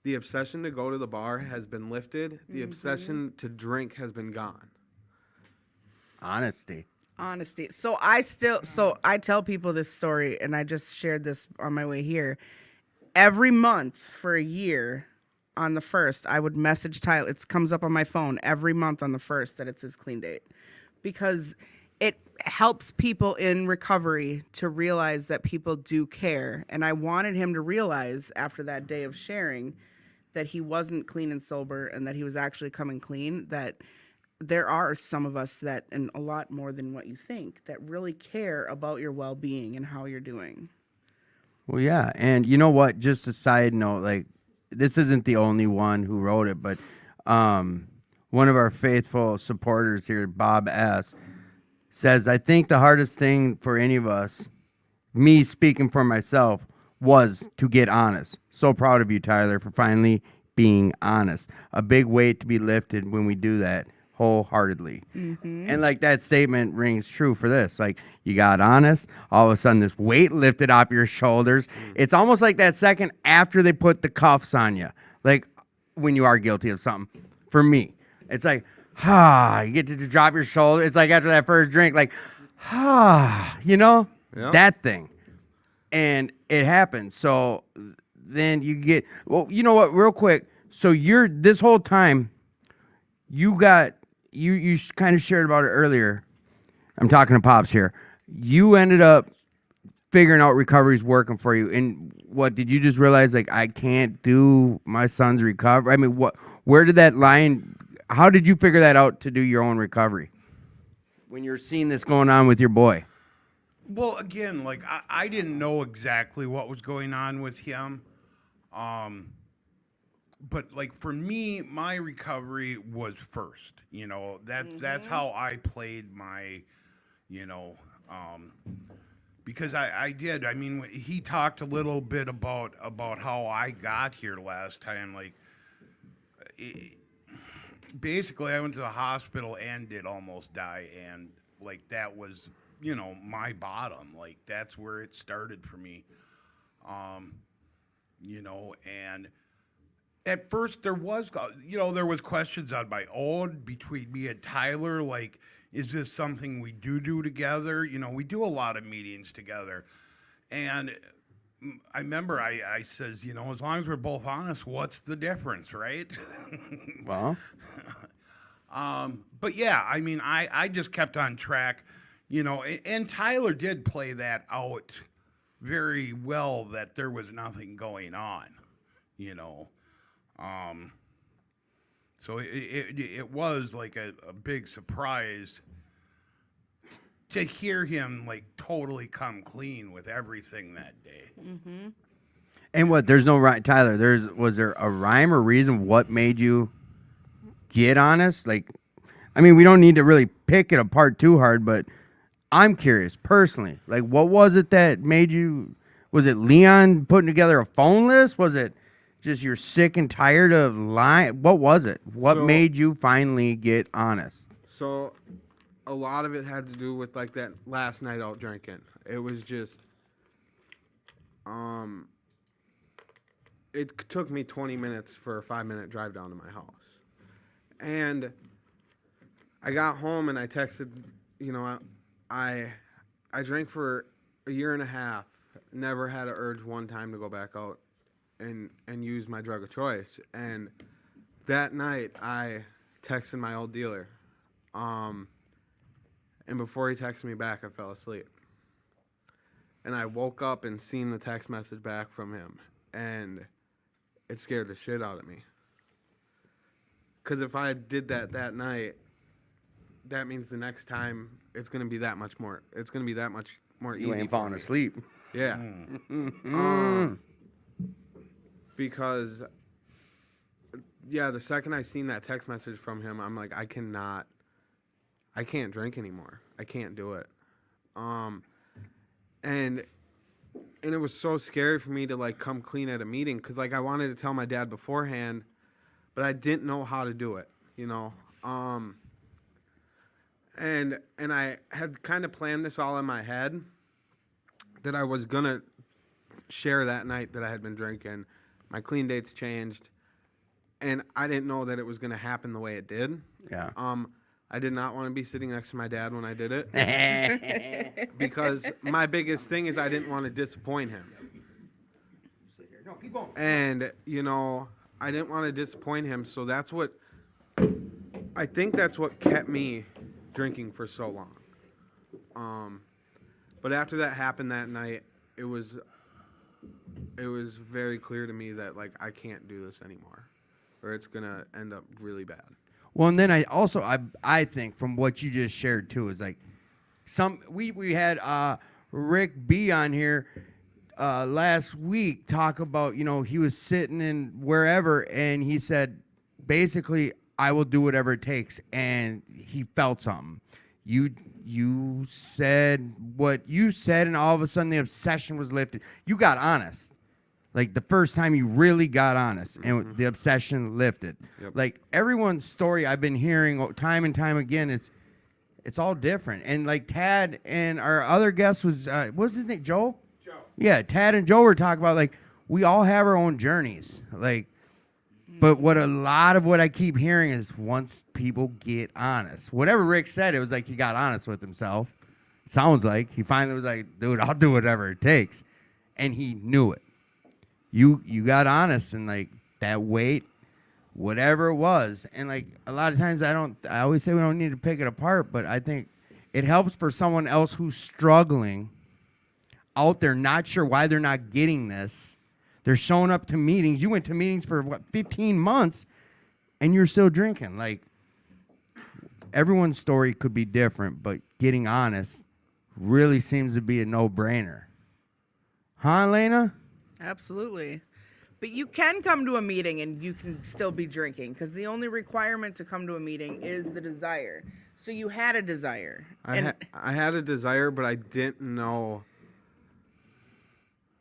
the obsession to go to the bar has been lifted. The obsession to drink has been gone. Honesty. Honesty. So I tell people this story, and I just shared this on my way here. Every month for a year, on the 1st, I would message Tyler. It comes up on my phone every month on the 1st that it's his clean date, because it helps people in recovery to realize that people do care. And I wanted him to realize after that day of sharing that he wasn't clean and sober, and that he was actually coming clean, that there are some of us that, and a lot more than what you think, that really care about your well-being and how you're doing. Well, yeah. And you know what? Just a side note, like, this isn't the only one who wrote it, but one of our faithful supporters here, Bob S., says, I think the hardest thing for any of us, me speaking for myself, was to get honest. So proud of you, Tyler, for finally being honest. A big weight to be lifted when we do that wholeheartedly. And like that statement rings true for this. Like, you got honest, all of a sudden this weight lifted off your shoulders. It's almost like that second after they put the cuffs on you. Like when you are guilty of something. For me, it's like, you get to drop your shoulder. It's like after that first drink, like, you know, Yeah. that thing. And it happens. So then you get, well, you know what, real quick. So you're, this whole time, you got, you kind of shared about it earlier. I'm talking to Pops here. You ended up figuring out recovery's working for you. And what, did you just realize, like, I can't do my son's recovery? I mean, where did that line, how did you figure that out to do your own recovery when you're seeing this going on with your boy? Well, again, like I didn't know exactly what was going on with him. But like for me, my recovery was first. You know, that's how I played my, you know, because I did. I mean, he talked a little bit about how I got here last time. Like, basically, I went to the hospital and did almost die, and like that was, you know, my bottom. Like that's where it started for me. You know, and at first there was, you know, there was questions on my own between me and Tyler, like, is this something we do together? You know, we do a lot of meetings together. And I remember I says, you know, as long as we're both honest, what's the difference, right? Well, But yeah, I mean, I just kept on track, you know, and Tyler did play that out very well, that there was nothing going on, you know. So it was like a big surprise to hear him like totally come clean with everything that day. and what? There's no rhyme, Tyler. Was there a rhyme or reason what made you get honest? Like, I mean, we don't need to really pick it apart too hard, but I'm curious personally. Like, what was it that made you? Was it Leon putting together a phone list? Was it just you're sick and tired of lying? What was it? What So- made you finally get honest? So a lot of it had to do with like that last night out drinking. It was just it took me 20 minutes for a 5-minute drive down to my house. And I got home and I texted, you know, I drank for a year and a half, never had an urge one time to go back out and use my drug of choice. And that night I texted my old dealer. And before he texted me back, I fell asleep. And I woke up and seen the text message back from him, and it scared the shit out of me. Because if I did that night, that means the next time it's gonna be that much more. It's gonna be that much more easy. You ain't for falling me. asleep. Yeah. Because yeah, the second I seen that text message from him, I'm like, I can't drink anymore. I can't do it. And it was so scary for me to like come clean at a meeting because like I wanted to tell my dad beforehand, but I didn't know how to do it, you know. And I had kind of planned this all in my head that I was gonna share that night that I had been drinking. My clean dates changed, and I didn't know that it was gonna happen the way it did. Yeah. I did not want to be sitting next to my dad when I did it because my biggest thing is I didn't want to disappoint him. And, you know, I didn't want to disappoint him, so I think that's what kept me drinking for so long. But after that happened that night, it was very clear to me that, like, I can't do this anymore, or it's going to end up really bad. Well, and then I think from what you just shared too is like we had Rick B on here last week talk about, you know, he was sitting in wherever and he said basically I will do whatever it takes, and he felt something. You said what you said, and all of a sudden the obsession was lifted. You got honest. Like the first time you really got honest, and the obsession lifted. Yep. Like everyone's story I've been hearing time and time again, it's all different. And like Tad and our other guest was what was his name? Joe? Joe. Yeah, Tad and Joe were talking about like we all have our own journeys. Like, but what a lot of what I keep hearing is once people get honest. Whatever Rick said, it was like he got honest with himself. Sounds like he finally was like, dude, I'll do whatever it takes. And he knew it. You got honest, and like that weight, whatever it was, and like a lot of times I always say we don't need to pick it apart, but I think it helps for someone else who's struggling out there, not sure why they're not getting this. They're showing up to meetings. You went to meetings for what, 15 months, and you're still drinking. Like everyone's story could be different, but getting honest really seems to be a no-brainer. Huh, Elena? Absolutely. But you can come to a meeting and you can still be drinking because the only requirement to come to a meeting is the desire. So you had a desire. I had a desire, but I didn't know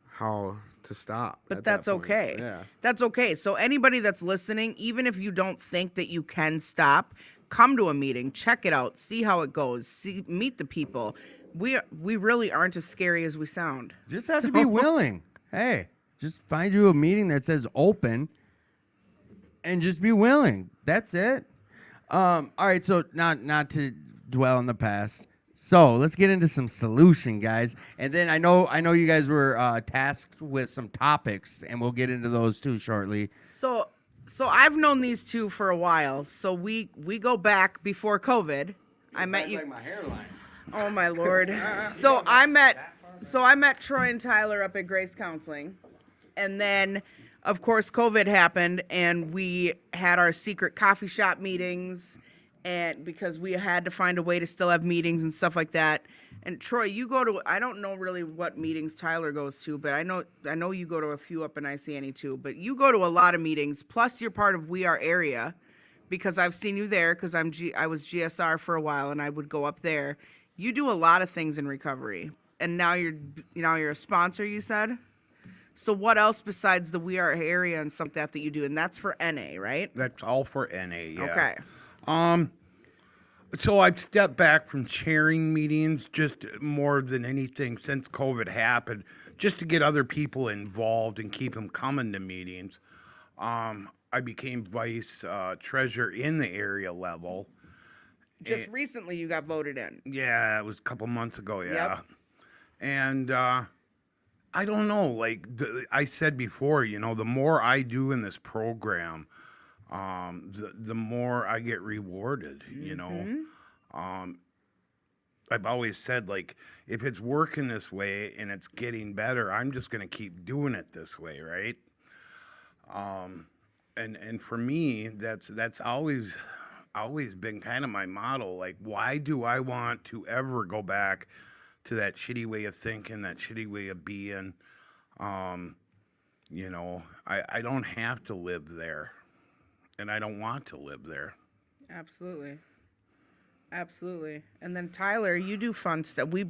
how to stop. But at that that's point. okay. Yeah. That's okay. So anybody that's listening, even if you don't think that you can stop, come to a meeting, check it out, see how it goes, meet the people. We really aren't as scary as we sound. Just have to be willing. Hey, just find you a meeting that says open and just be willing. That's it. All right, so not to dwell on the past. So let's get into some solution, guys. And then I know you guys were tasked with some topics, and we'll get into those too shortly. So I've known these two for a while. So we go back before COVID. I met you. Like my hairline. Oh my Lord. So I met Troy and Tyler up at Grace Counseling. And then of course COVID happened and we had our secret coffee shop meetings, and because we had to find a way to still have meetings and stuff like that. And Troy, you go to, I don't know really what meetings Tyler goes to, but I know you go to a few up in ICNE too, but you go to a lot of meetings, plus you're part of We Are Area, because I've seen you there because I was GSR for a while and I would go up there. You do a lot of things in recovery, and now you're a sponsor, you said? So what else besides the We Are Area and something that you do? And that's for NA, right? That's all for NA, yeah. Okay. So I've stepped back from chairing meetings just more than anything since COVID happened, just to get other people involved and keep them coming to meetings. I became vice treasurer in the area level. Just recently you got voted in. Yeah, it was a couple months ago, yeah. Yep. And I don't know, like I said before, you know, the more I do in this program, the more I get rewarded, you know. I've always said, like, if it's working this way and it's getting better, I'm just going to keep doing it this way, right? And for me, that's always been kind of my motto. Like, why do I want to ever go back to that shitty way of thinking, that shitty way of being? You know, I don't have to live there. and I don't want to live there. Absolutely. Absolutely. And then Tyler, you do fun stuff. We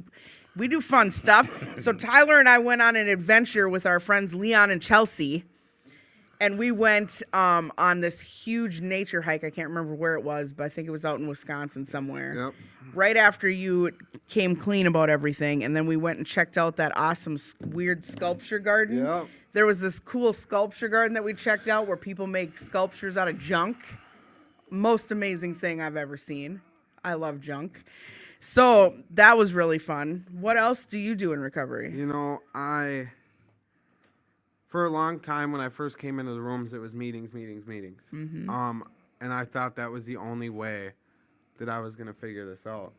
do fun stuff. So Tyler and I went on an adventure with our friends Leon and Chelsea. And we went on this huge nature hike. I can't remember where it was, but I think it was out in Wisconsin somewhere. Yep. Right after you came clean about everything, and then we went and checked out that awesome weird sculpture garden. Yep. There was this cool sculpture garden that we checked out where people make sculptures out of junk. Most amazing thing I've ever seen. I love junk. So that was really fun. What else do you do in recovery? You know, for a long time when I first came into the rooms, it was meetings. And I thought that was the only way that I was going to figure this out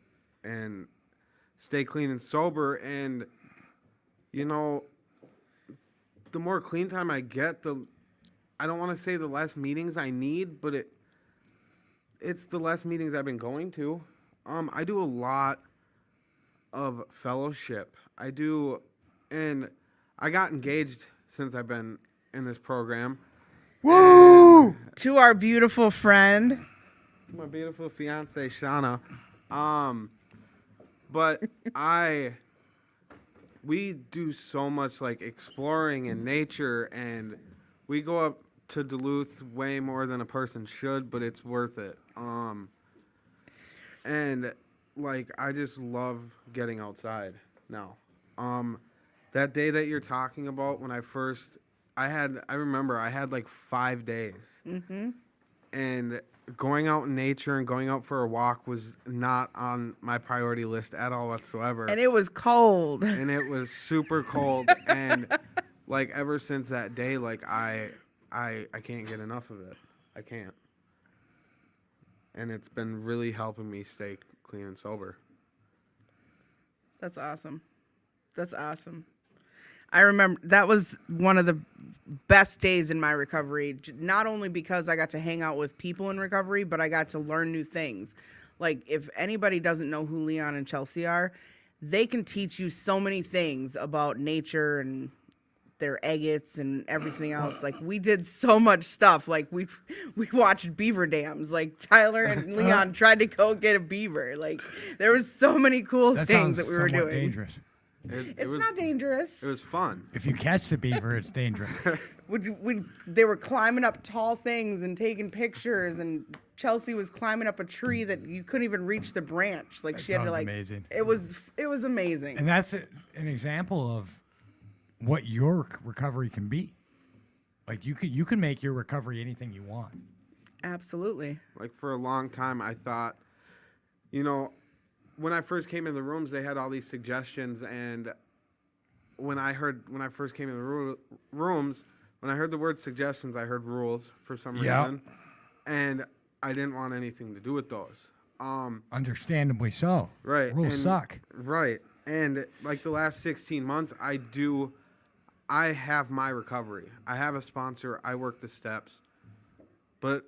and stay clean and sober. And, you know, the more clean time I get, I don't want to say the less meetings I need, but it's the less meetings I've been going to. I do a lot of fellowship. And I got engaged since I've been in this program. Woo! To our beautiful friend. My beautiful fiance Shauna. But we do so much like exploring in nature, and we go up to Duluth way more than a person should, but it's worth it. And like I just love getting outside now. That day that you're talking about when I remember I had like 5 days. Mm-hmm. And going out in nature and going out for a walk was not on my priority list at all whatsoever. And it was cold. And it was super cold. And like ever since that day, like I can't get enough of it. I can't. And it's been really helping me stay clean and sober. That's awesome. That's awesome. I remember that was one of the best days in my recovery, not only because I got to hang out with people in recovery, but I got to learn new things. Like, if anybody doesn't know who Leon and Chelsea are, they can teach you so many things about nature and their agates and everything else. Like, we did so much stuff. Like, we watched beaver dams. Like, Tyler and Leon tried to go get a beaver. Like, there was so many cool That things sounds that we were somewhat doing. dangerous. It's not dangerous. It was fun. If you catch the beaver, it's dangerous. They were climbing up tall things and taking pictures, and Chelsea was climbing up a tree that you couldn't even reach the branch. Like, That she had to sounds like. amazing. It was amazing. And that's an example of what your recovery can be. Like you can make your recovery anything you want. Absolutely. Like for a long time, I thought, you know, when I first came in the rooms, they had all these suggestions, and when I first came in the rooms, when I heard the word suggestions, I heard rules for some Yeah. reason, and I didn't want anything to do with those. Understandably so. Right. Rules and- suck. Right. And like the last 16 months, I have my recovery. I have a sponsor. I work the steps, but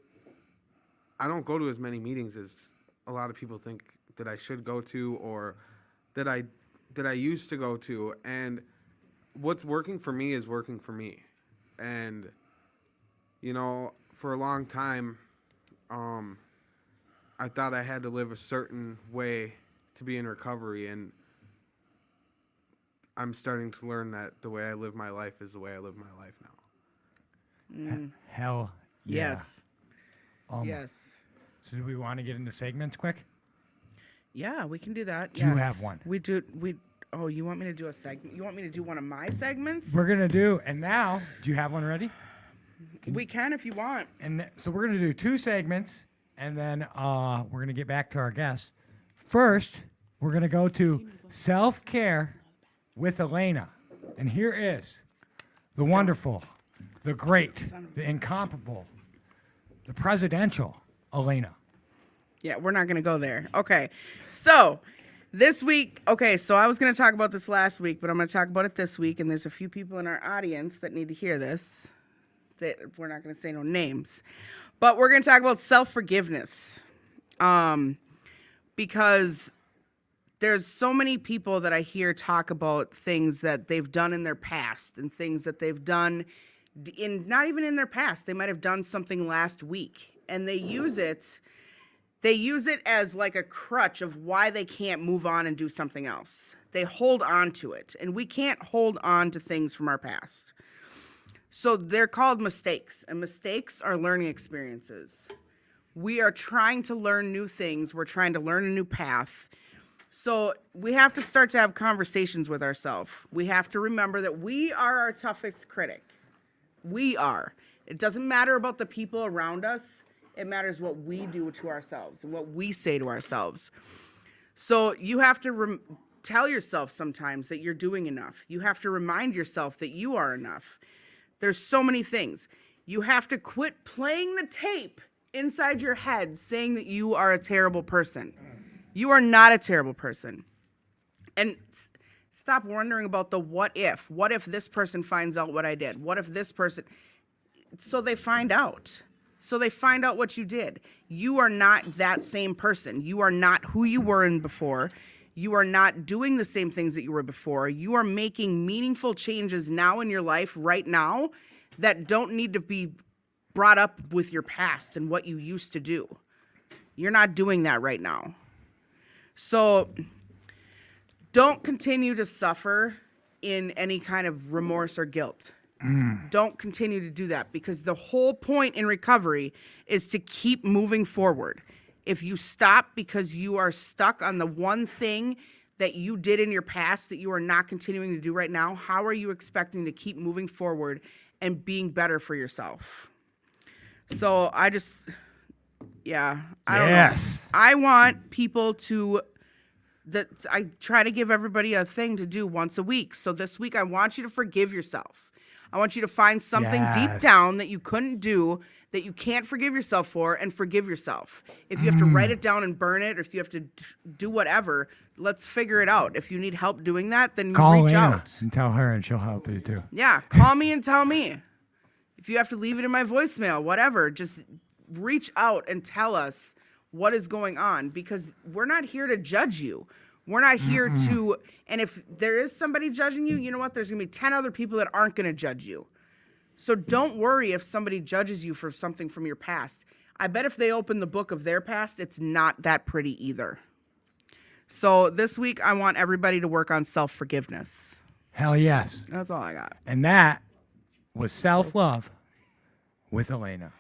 I don't go to as many meetings as a lot of people think that I should go to, or that I used to go to. And what's working for me is working for me. And you know, for a long time, I thought I had to live a certain way to be in recovery, and I'm starting to learn that the way I live my life is the way I live my life now. Hell yeah. Yes. Yes. So do we want to get into segments quick? Yeah, we can do that. Do you yes. have one? We do. Oh, you want me to do a segment? You want me to do one of my segments? We're gonna do, and now, do you have one ready? We can if you want. And so we're gonna do 2 segments, and then we're gonna get back to our guests. First, we're gonna go to self-care with Elena, and here is the wonderful, the great, the incomparable, the presidential Elena. Yeah, we're not going to go there. Okay. So, this week, so I was going to talk about this last week, but I'm going to talk about it this week, and there's a few people in our audience that need to hear this. That we're not going to say no names. But we're going to talk about self-forgiveness. Because there's so many people that I hear talk about things that they've done in their past and things that they've done not even in their past. They might have done something last week and they use it as like a crutch of why they can't move on and do something else. They hold on to it, and we can't hold on to things from our past. So they're called mistakes, and mistakes are learning experiences. We are trying to learn new things. We're trying to learn a new path. So we have to start to have conversations with ourselves. We have to remember that we are our toughest critic. We are. It doesn't matter about the people around us. It matters what we do to ourselves and what we say to ourselves. So you have to tell yourself sometimes that you're doing enough. You have to remind yourself that you are enough. There's so many things. You have to quit playing the tape inside your head saying that you are a terrible person. You are not a terrible person. And stop wondering about the what if. What if this person finds out what I did? What if this person... So they find out. So they find out what you did. You are not that same person. You are not who you were in before. You are not doing the same things that you were before. You are making meaningful changes now in your life right now that don't need to be brought up with your past and what you used to do. You're not doing that right now. So don't continue to suffer in any kind of remorse or guilt. Don't continue to do that, because the whole point in recovery is to keep moving forward. If you stop because you are stuck on the one thing that you did in your past that you are not continuing to do right now, how are you expecting to keep moving forward and being better for yourself? So I don't know. I want people I try to give everybody a thing to do once a week. So this week I want you to forgive yourself. I want you to find something deep down that you couldn't do, that you can't forgive yourself for, and forgive yourself. If you have to write it down and burn it, or if you have to do whatever, let's figure it out. If you need help doing that, then Call reach Lena out. and tell her, and she'll help you too. Yeah, call me and tell me. If you have to leave it in my voicemail, whatever, just reach out and tell us what is going on, because we're not here to judge you. We're not here to, and if there is somebody judging you, you know what? There's going to be 10 other people that aren't going to judge you. So don't worry if somebody judges you for something from your past. I bet if they open the book of their past, it's not that pretty either. So this week, I want everybody to work on self-forgiveness. Hell yes. That's all I got. And that was Self-Love with Elena.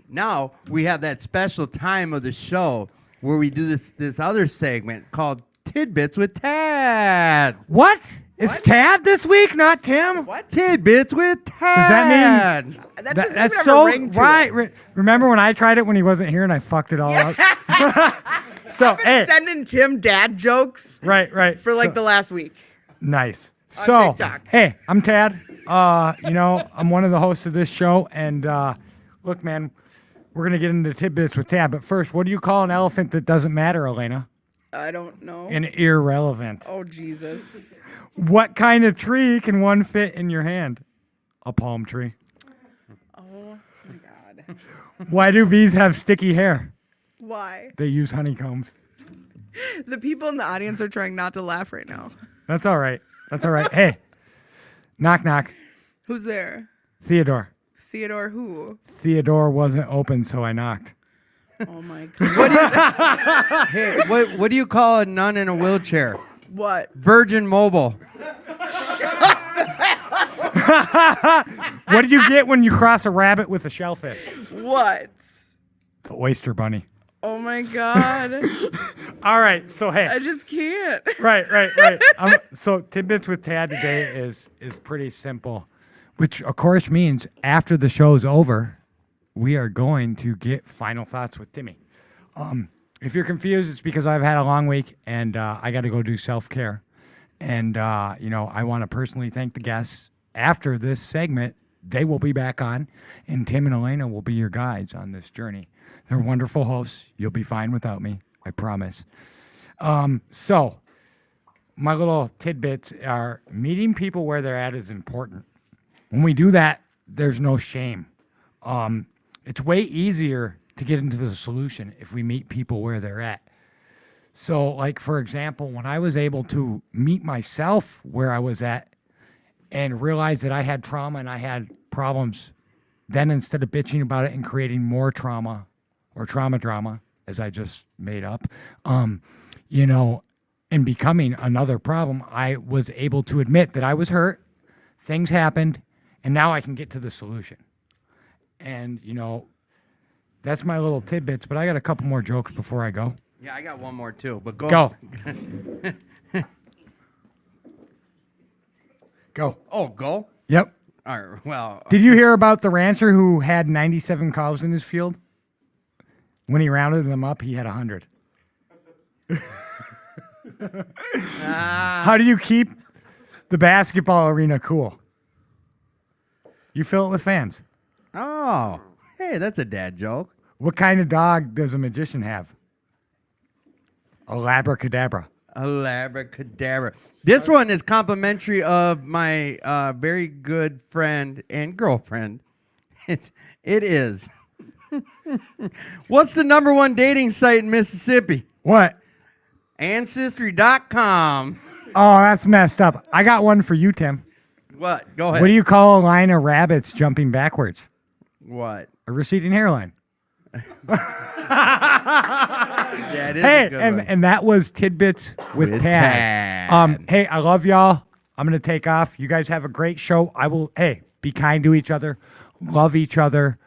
Now we have that special time of the show where we do this other segment called Tidbits with Tad. What? It's Tad this week, not Tim? What? Tidbits with Tad. Does that mean That doesn't that's even have so a ring to right? it. Remember when I tried it when he wasn't here and I fucked it all up? So hey, Sending Tim dad jokes right for like so, the last week. nice. on So TikTok. hey, I'm Tad. I'm one of the hosts of this show, and look, man, we're gonna get into tidbits with Tad. But first, what do you call an elephant that doesn't matter, Elena? I don't know. An irrelevant. Oh, Jesus. What kind of tree can one fit in your hand? A palm tree. Oh, my God. Why do bees have sticky hair? Why? They use honeycombs. The people in the audience are trying not to laugh right now. That's all right. That's all right. Hey, knock, knock. Who's there? Theodore. Theodore who? Theodore wasn't open, so I knocked. Oh, my God. Hey, what do you call a nun in a wheelchair? What? Virgin Mobile. What do you get when you cross a rabbit with a shellfish? What? The oyster bunny. Oh, my God. All right, so hey. I just can't. Right. So tidbits with Tad today is pretty simple, which of course means after the show's over, we are going to get final thoughts with Timmy. If you're confused, it's because I've had a long week and I got to go do self-care. And, I want to personally thank the guests. After this segment, they will be back on, and Tim and Elena will be your guides on this journey. They're wonderful hosts. You'll be fine without me, I promise. So, my little tidbits are meeting people where they're at is important. When we do that, there's no shame. It's way easier to get into the solution if we meet people where they're at. So, like, for example, when I was able to meet myself where I was at and realize that I had trauma and I had problems, then instead of bitching about it and creating more trauma, or trauma drama, as I just made up, you know, and becoming another problem, I was able to admit that I was hurt, things happened, and now I can get to the solution. And, you know, that's my little tidbits, but I got a couple more jokes before I go. Yeah, I got one more too, but go. Go. Go. Oh, go. Yep. All right. Well, Did you hear about the rancher who had 97 cows in his field? When he rounded them up, he had 100. How do you keep the basketball arena cool? You fill it with fans. oh, hey, that's a dad joke. What kind of dog does a magician have? A labracadabra. Abracadabra. This one is complimentary of my very good friend and girlfriend. It is. What's the #1 dating site in Mississippi? What? Ancestry.com. Oh, that's messed up. I got one for you, Tim. What? Go ahead. What do you call a line of rabbits jumping backwards? What? A receding hairline. That is a Hey, good one. and that was Tidbits with With Tad. Tad. Hey, I love y'all. I'm gonna take off. You guys have a great show. Hey, be kind to each other, love each other.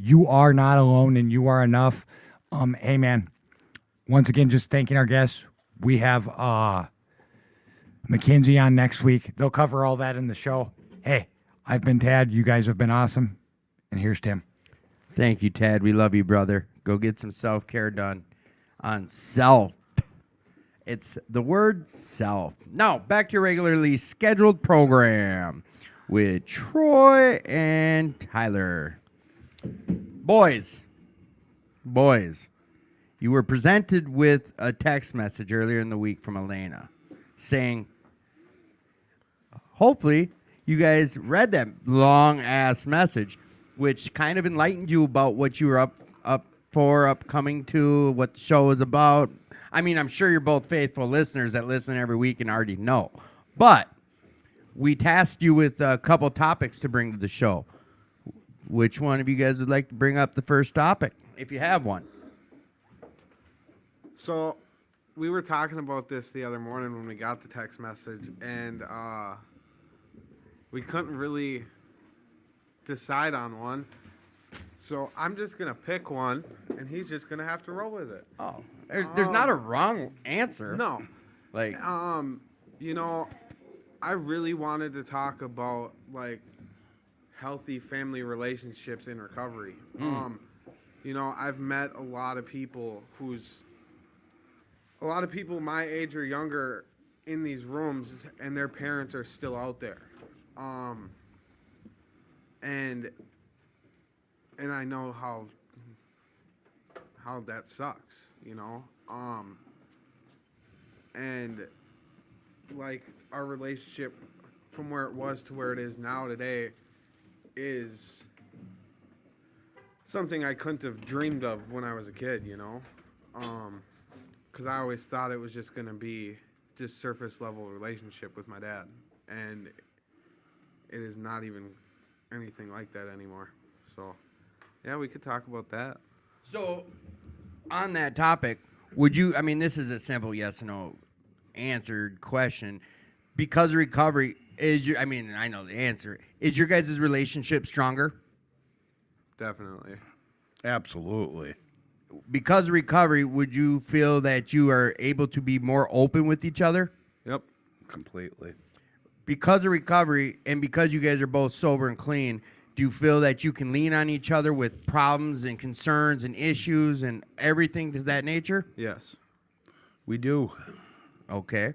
You are not alone, and you are enough. Hey, man. Once again, just thanking our guests. We have Mackenzie on next week. They'll cover all that in the show. Hey, I've been Tad. You guys have been awesome. And here's Tim. Thank you, Tad. We love you, brother. Go get some self-care done on self. It's the word self. Now, back to your regularly scheduled program with Troy and Tyler. Boys, you were presented with a text message earlier in the week from Elena saying, hopefully, you guys read that long-ass message, which kind of enlightened you about what you were up for, upcoming to, what the show is about. I mean, I'm sure you're both faithful listeners that listen every week and already know. But we tasked you with a couple topics to bring to the show. Which one of you guys would like to bring up the first topic, if you have one? So, we were talking about this the other morning when we got the text message, and we couldn't really decide on one. So, I'm just going to pick one, and he's just going to have to roll with it. Oh, there's not a wrong answer. No. Like, You know, I really wanted to talk about, like, healthy family relationships in recovery. You know, I've met a lot of people my age or younger in these rooms, and their parents are still out there. And I know how that sucks, you know. And like our relationship from where it was to where it is now today is something I couldn't have dreamed of when I was a kid, you know. Because I always thought it was just going to be just surface level relationship with my dad, and it is not even anything like that anymore. So yeah, we could talk about that. so on that topic, would you, I mean, this is a simple yes or no answered question. Because of recovery, I mean, I know the answer. Is your guys' relationship stronger? Definitely. Absolutely. Because of recovery, would you feel that you are able to be more open with each other? Yep. Completely. Because of recovery and because you guys are both sober and clean, do you feel that you can lean on each other with problems and concerns and issues and everything to that nature? Yes. We do. Okay.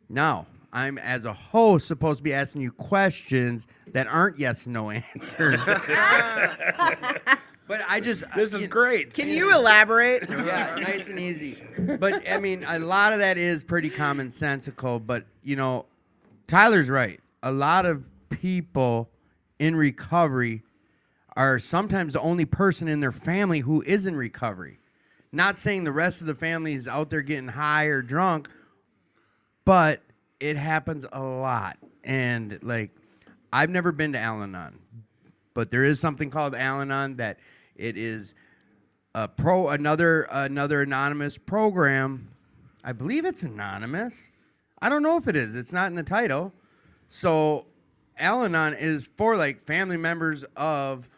Now, I'm, as a host, supposed to be asking you questions that aren't yes and no answers. But I just... This is great. Can you elaborate? Yeah, nice and easy. But, I mean, a lot of that is pretty commonsensical. But, you know, Tyler's right. A lot of people in recovery are sometimes the only person in their family who is in recovery. Not saying the rest of the family is out there getting high or drunk, but it happens a lot. And, like, I've never been to Al-Anon, but there is something called Al-Anon that it is another anonymous program. I believe it's anonymous. I don't know if it is. It's not in the title. So Al-Anon is for like family members of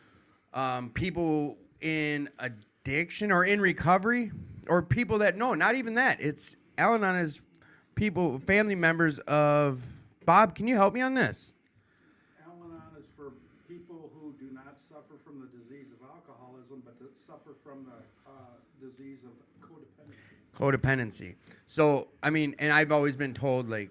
people in addiction or in recovery, or people that, no, not even that. It's Al-Anon is people, family members of. Bob, can you help me on this? Al-Anon is for people who do not suffer from the disease of alcoholism, but that suffer from the disease of Codependency. So, I mean, and I've always been told, like,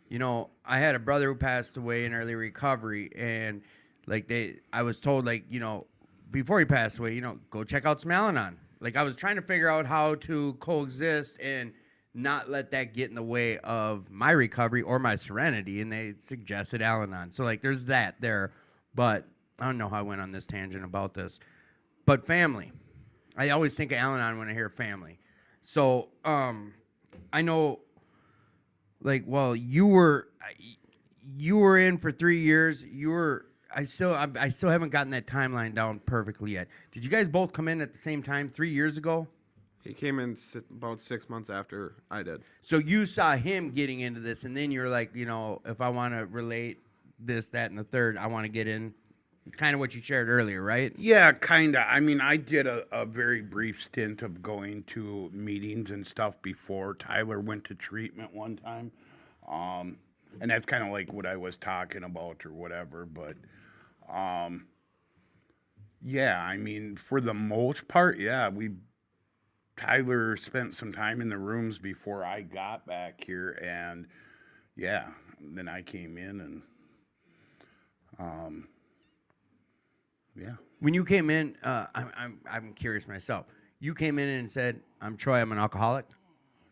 you know, I had a brother who passed away in early recovery, and like I was told, like, you know, before he passed away, you know, go check out some Al-Anon. Like, I was trying to figure out how to coexist and not let that get in the way of my recovery or my serenity, and they suggested Al-Anon. So, like, there's that there, but I don't know how I went on this tangent about this. But family. I always think of Al-Anon when I hear family. So, I know, like, well, you were in for 3 years. I still haven't gotten that timeline down perfectly yet. Did you guys both come in at the same time 3 years ago? He came in about 6 months after I did. So you saw him getting into this, and then you're like, you know, if I want to relate this, that, and the third, I want to get in. Kind of what you shared earlier, right? Yeah, kind of. I mean, I did a very brief stint of going to meetings and stuff before Tyler went to treatment one time. And that's kind of like what I was talking about or whatever. But, yeah, I mean, for the most part, yeah, Tyler spent some time in the rooms before I got back here. And, yeah, then I came in and, yeah. When you came in, I'm curious myself. You came in and said, "I'm Troy. I'm an alcoholic."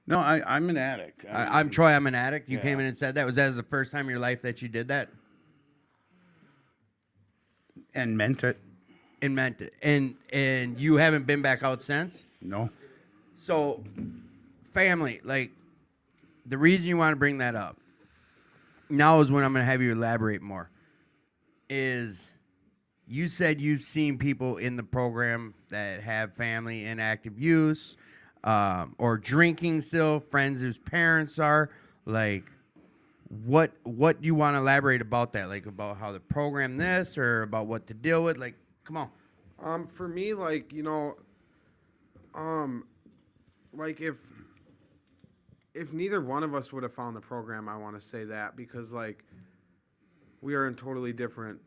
No, I'm an addict. I'm Troy. I'm an addict. You Yeah. came in and said that. Was that the first time in your life that you did that? And meant it. And meant it. And you haven't been back out since. No. So, family, like, the reason you want to bring that up now is when I'm going to have you elaborate more. Is you said you've seen people in the program that have family in active use, or drinking still, friends whose parents are. Like, what do you want to elaborate about that? Like, about how to program this, or about what to deal with? Like, come on. For me, like, you know, like if neither one of us would have found the program, I want to say that, because like we are in totally different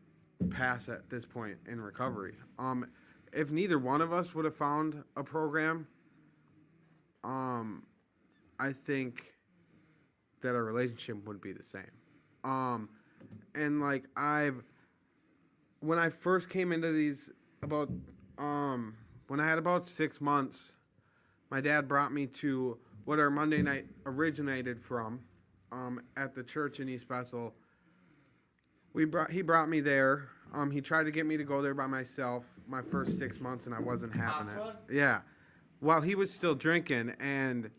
paths at this point in recovery. If neither one of us would have found a program, I think that our relationship would be the same. And like when I first came into these when I had about 6 months, my dad brought me to what our Monday night originated from, at the church in East Bethel. He brought me there. He tried to get me to go there by myself my first 6 months, and I wasn't having it. Yeah. While he was still drinking, and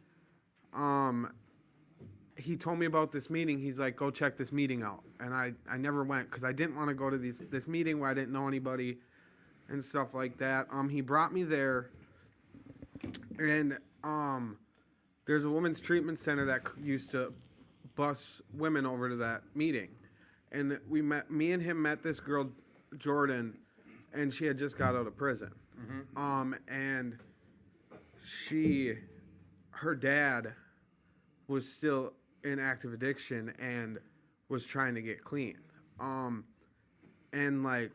he told me about this meeting. He's like, go check this meeting out. And I never went because I didn't want to go to this meeting where I didn't know anybody and stuff like that. He brought me there, and there's a women's treatment center that used to bus women over to that meeting. And me and him met this girl, Jordan, and she had just got out of prison. And her dad was still in active addiction and was trying to get clean. And like,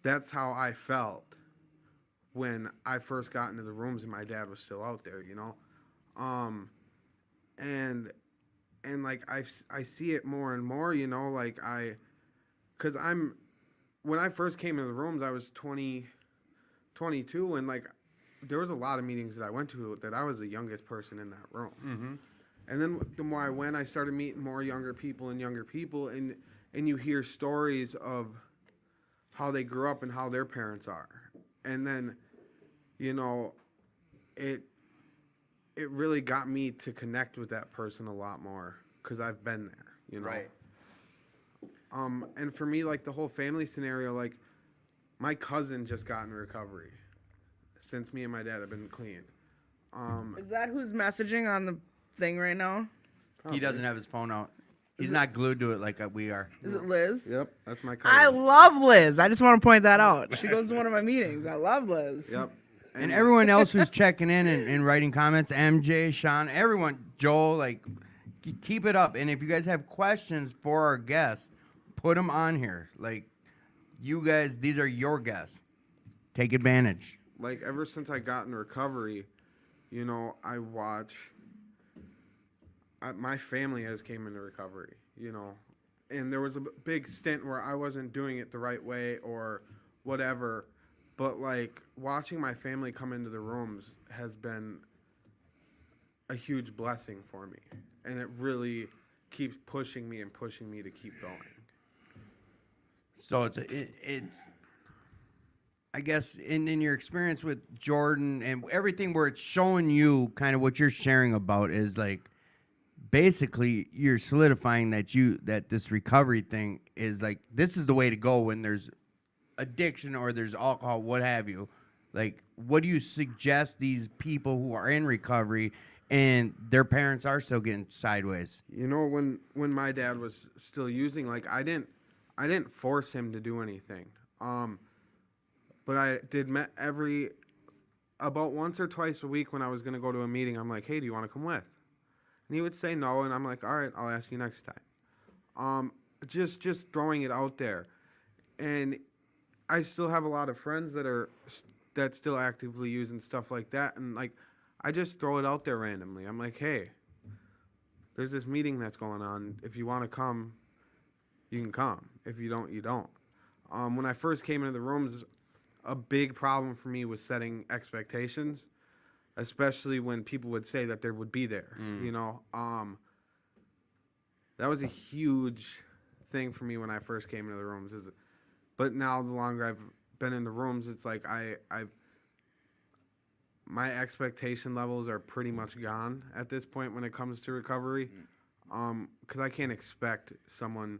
that's how I felt when I first got into the rooms and my dad was still out there, you know? And like, I see it more and more, you know, like when I first came into the rooms, I was 22, and like, there was a lot of meetings that I went to that I was the youngest person in that room. And then the more I went, I started meeting more younger people, and you hear stories of how they grew up and how their parents are. And then, you know, it really got me to connect with that person a lot more because I've been there, you know. Right. And for me, like, the whole family scenario, like, my cousin just got in recovery. since me and my dad have been clean. Is that who's messaging on the thing right now? He doesn't have his phone out. He's not glued to it like we are. Is it Liz? Yep, that's my I cousin. love Liz. I just want to point that out. She goes to one of my meetings. I love Liz. Yep. And everyone else who's checking in and writing comments, MJ, Sean, everyone, Joel, like, keep it up. And if you guys have questions for our guests, put them on here. Like, you guys, these are your guests. Take advantage. Like ever since I got in recovery, you know, my family has came into recovery, you know, and there was a big stint where I wasn't doing it the right way or whatever, but like watching my family come into the rooms has been a huge blessing for me, and it really keeps pushing me to keep going. So it's I guess in your experience with Jordan and everything where it's showing you kind of what you're sharing about is like basically you're solidifying that this recovery thing is like this is the way to go when there's addiction or there's alcohol, what have you. Like, what do you suggest these people who are in recovery and their parents are still getting sideways? You know, when my dad was still using, like I didn't force him to do anything. But I did about once or twice a week when I was gonna go to a meeting, I'm like, hey, do you want to come with? And he would say no, and I'm like, all right, I'll ask you next time. Just throwing it out there, and I still have a lot of friends that still actively use and stuff like that, and like I just throw it out there randomly. I'm like, hey, there's this meeting that's going on. If you want to come, you can come. If you don't, you don't. When I first came into the rooms, a big problem for me was setting expectations, especially when people would say that they would be there. You know, that was a huge thing for me when I first came into the rooms. But now, the longer I've been in the rooms, it's like my expectation levels are pretty much gone at this point when it comes to recovery, because I can't expect someone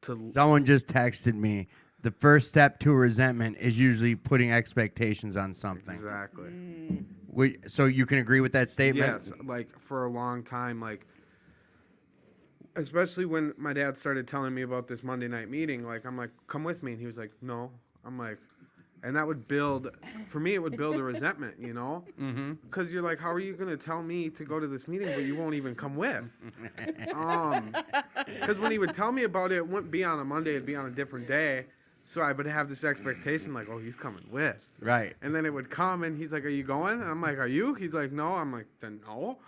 to. Someone just texted me. The first step to resentment is usually putting expectations on something. Exactly. So you can agree with that statement? Yes, like for a long time, like especially when my dad started telling me about this Monday night meeting, like I'm like, come with me, and he was like, no. I'm like, and that would build, for me, it would build a resentment, you know, because you're like, how are you gonna tell me to go to this meeting but you won't even come with? Because when he would tell me about it, it wouldn't be on a Monday, it'd be on a different day. So I would have this expectation, like, oh, he's coming with. Right. And then it would come, and he's like, are you going? And I'm like, are you? He's like, no. I'm like, then no.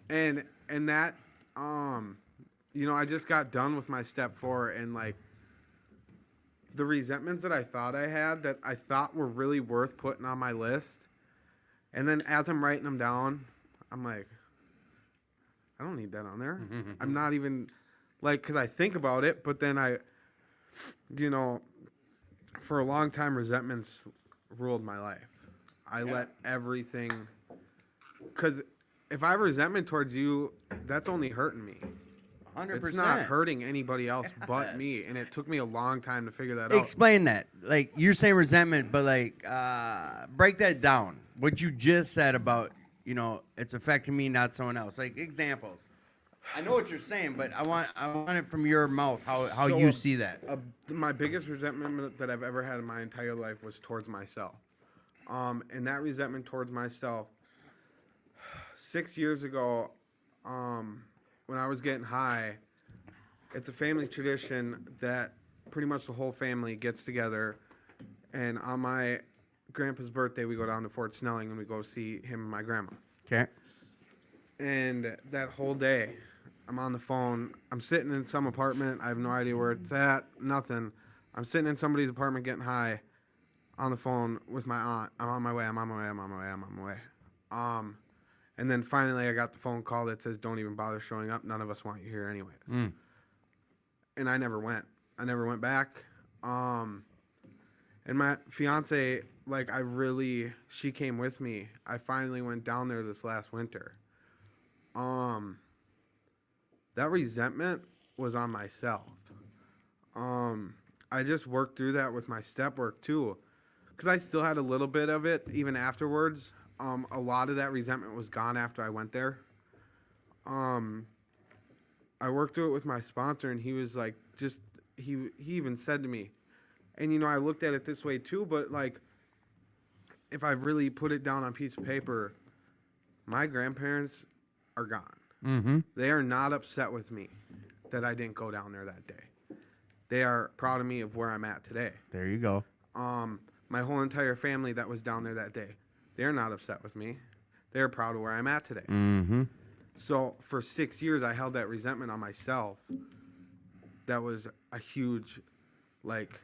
And that, you know, I just got done with my step 4, and, like, the resentments that I thought I had that I thought were really worth putting on my list. And then as I'm writing them down, I'm like, I don't need that on there. I'm not even, like, because I think about it, but then you know, for a long time, resentments ruled my life. I let everything, because if I have resentment towards you, that's only hurting me. 100%. It's not hurting anybody else but me, and it took me a long time to figure that out. Explain that. Like, you're saying resentment, but, like, break that down. What you just said about, you know, it's affecting me, not someone else. Like, examples. I know what you're saying, but I want it from your mouth, how So, you see that. My biggest resentment that I've ever had in my entire life was towards myself. And that resentment towards myself, 6 years ago, when I was getting high, it's a family tradition that pretty much the whole family gets together, and on my grandpa's birthday, we go down to Fort Snelling and we go see him and my grandma. Okay. And that whole day, I'm on the phone. I'm sitting in some apartment. I have no idea where it's at. Nothing. I'm sitting in somebody's apartment getting high on the phone with my aunt. I'm on my way. And then finally I got the phone call that says, don't even bother showing up. None of us want you here anyways. And I never went. I never went back. And my fiance, like, she came with me. I finally went down there this last winter. That resentment was on myself. I just worked through that with my step work too, because I still had a little bit of it even afterwards. A lot of that resentment was gone after I went there. I worked through it with my sponsor, and he was like, he even said to me, and you know, I looked at it this way too, but like, if I really put it down on a piece of paper, my grandparents are gone. Mm-hmm. They are not upset with me that I didn't go down there that day. They are proud of me of where I'm at today. There you go. My whole entire family that was down there that day, they're not upset with me. They're proud of where I'm at today. Mm-hmm. So for 6 years, I held that resentment on myself. That was a huge, like,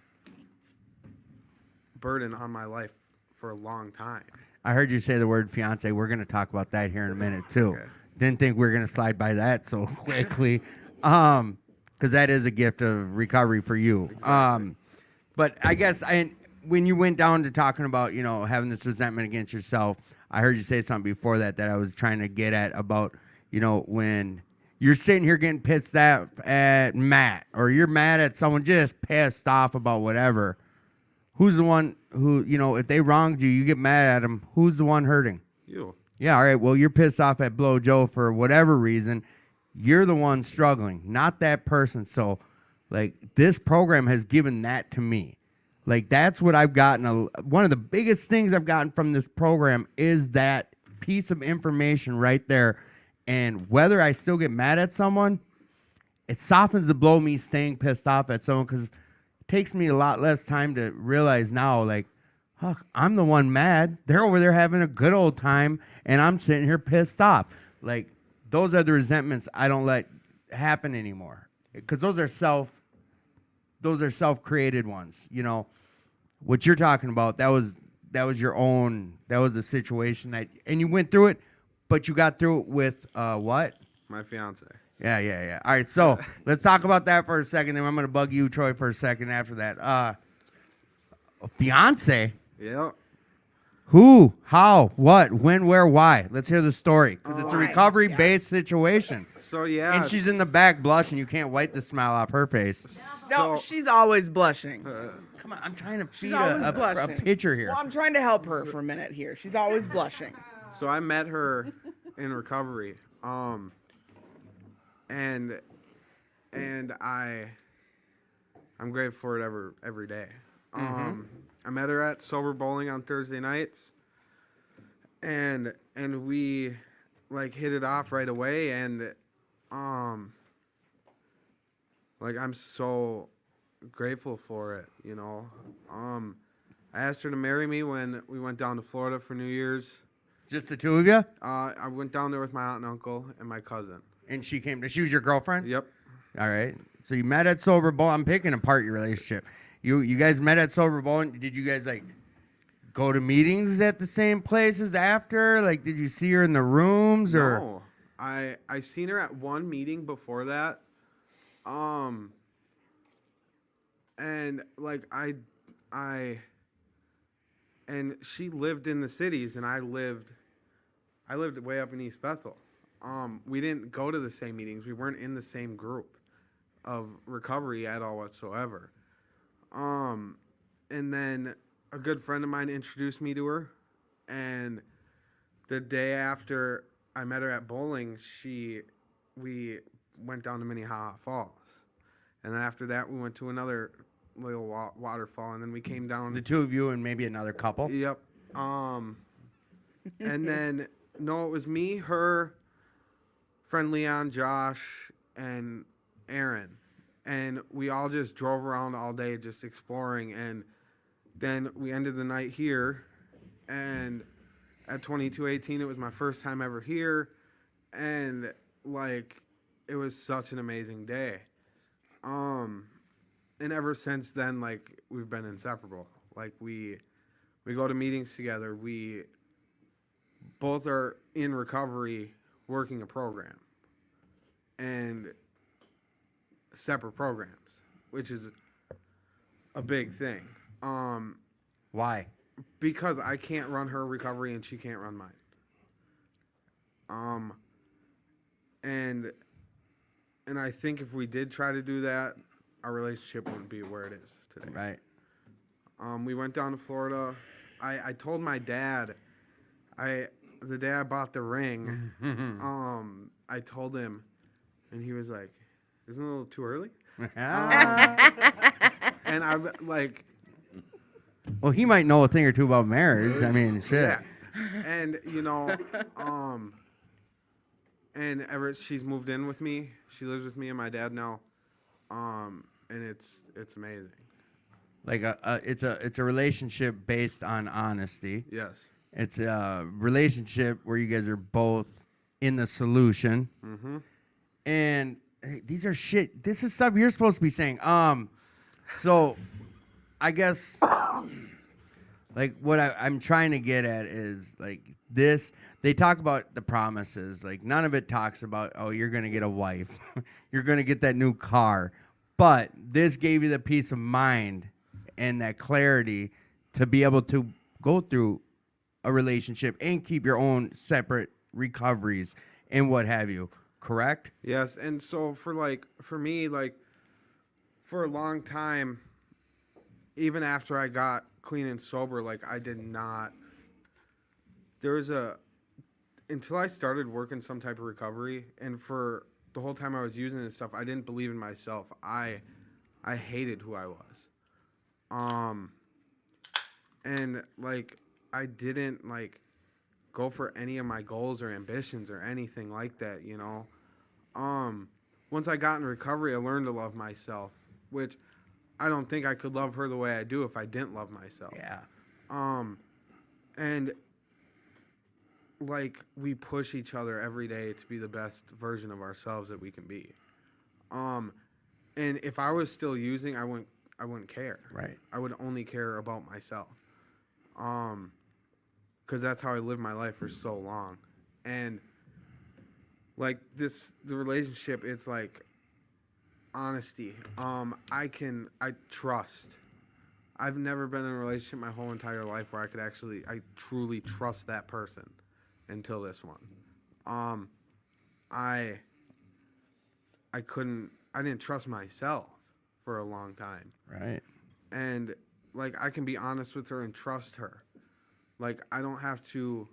burden on my life for a long time. I heard you say the word fiance. We're going to talk about that here in a minute, too. Okay. Didn't think we were going to slide by that so quickly. Because that is a gift of recovery for you. But I guess when you went down to talking about, you know, having this resentment against yourself, I heard you say something before that I was trying to get at about, you know, when you're sitting here getting pissed off at Matt, or you're mad at someone, just pissed off about whatever. Who's the one who, you know, if they wronged you, you get mad at them. Who's the one hurting? You. Yeah, all right. Well, you're pissed off at Blow Joe for whatever reason. You're the one struggling, not that person. So, like, this program has given that to me. Like, that's what I've gotten. One of the biggest things I've gotten from this program is that piece of information right there. And whether I still get mad at someone, it softens the blow me staying pissed off at someone, because it takes me a lot less time to realize now, like, huck, I'm the one mad. They're over there having a good old time, and I'm sitting here pissed off. Like, those are the resentments I don't let happen anymore, because those are self-created ones. You know, what you're talking about, that was your own. That was a situation and you went through it, but you got through it with what? My fiance. Yeah. All right, so let's talk about that for a second. Then I'm going to bug you, Troy, for a second after that. A fiance? Yep. Who? How? What? When? Where? Why? Let's hear the story, because it's a Why? recovery-based situation. So yeah. And she's in the back blushing. You can't wipe the smile off her face. No, So- she's always blushing. Come on, I'm trying to She's feed always a blushing. picture here. Well, I'm trying to help her for a minute here. She's always blushing. So I met her in recovery. And I'm grateful for it every day. I met her at Sober Bowling on Thursday nights, and we like hit it off right away, and like I'm so grateful for it, you know. I asked her to marry me when we went down to Florida for New Year's. Just the two of you? I went down there with my aunt and uncle and my cousin. And she was your girlfriend? Yep. All right. So you met at Sober Bowl. I'm picking apart your relationship. You guys met at Sober Bowl. And did you guys like go to meetings at the same places after? Like, did you see her in the rooms or? No, I seen her at one meeting before that, and like and she lived in the cities, and I lived way up in East Bethel. We didn't go to the same meetings. We weren't in the same group of recovery at all whatsoever. And then a good friend of mine introduced me to her, and the day after I met her at bowling, we went down to Minnehaha Falls, and then after that we went to another little waterfall, and then we came down. The two of you and maybe another couple? Yep. And then no, it was me, her, friend Leon, Josh, and Aaron, and we all just drove around all day just exploring, and then we ended the night here, and at 2218 it was my first time ever here, and like it was such an amazing day. And ever since then, like, we've been inseparable. Like, we go to meetings together. We both are in recovery working a program and separate programs, which is a big thing. Why? Because I can't run her recovery and she can't run mine. And I think if we did try to do that, our relationship wouldn't be where it is today. Right. We went down to Florida. I told my dad, the day I bought the ring, I told him, and he was like, "Isn't it a little too early?" And I like, Well, he might know a thing or two about marriage. I mean, shit. yeah, and and ever she's moved in with me. She lives with me and my dad now, and it's amazing. Like it's a relationship based on honesty. Yes. It's a relationship where you guys are both in the solution. Mm-hmm. And hey, these are shit. This is stuff you're supposed to be saying. So I guess like what I'm trying to get at is like this. They talk about the promises. Like none of it talks about, oh, you're gonna get a wife, you're gonna get that new car. But this gave you the peace of mind and that clarity to be able to go through a relationship and keep your own separate recoveries and what have you. Correct? Yes, and so for me, for a long time, even after I got clean and sober, I did not. There was until I started working some type of recovery, and for the whole time I was using this stuff, I didn't believe in myself. I hated who I was. And I didn't go for any of my goals or ambitions or anything like that, you know. Once I got in recovery, I learned to love myself, which I don't think I could love her the way I do if I didn't love myself. Yeah. And we push each other every day to be the best version of ourselves that we can be. And if I was still using, I wouldn't care. Right. I would only care about myself. Because that's how I lived my life for so long. And the relationship, it's honesty. I trust. I've never been in a relationship my whole entire life where I truly trust that person until this one. I didn't trust myself for a long time. Right. And I can be honest with her and trust her. I don't have to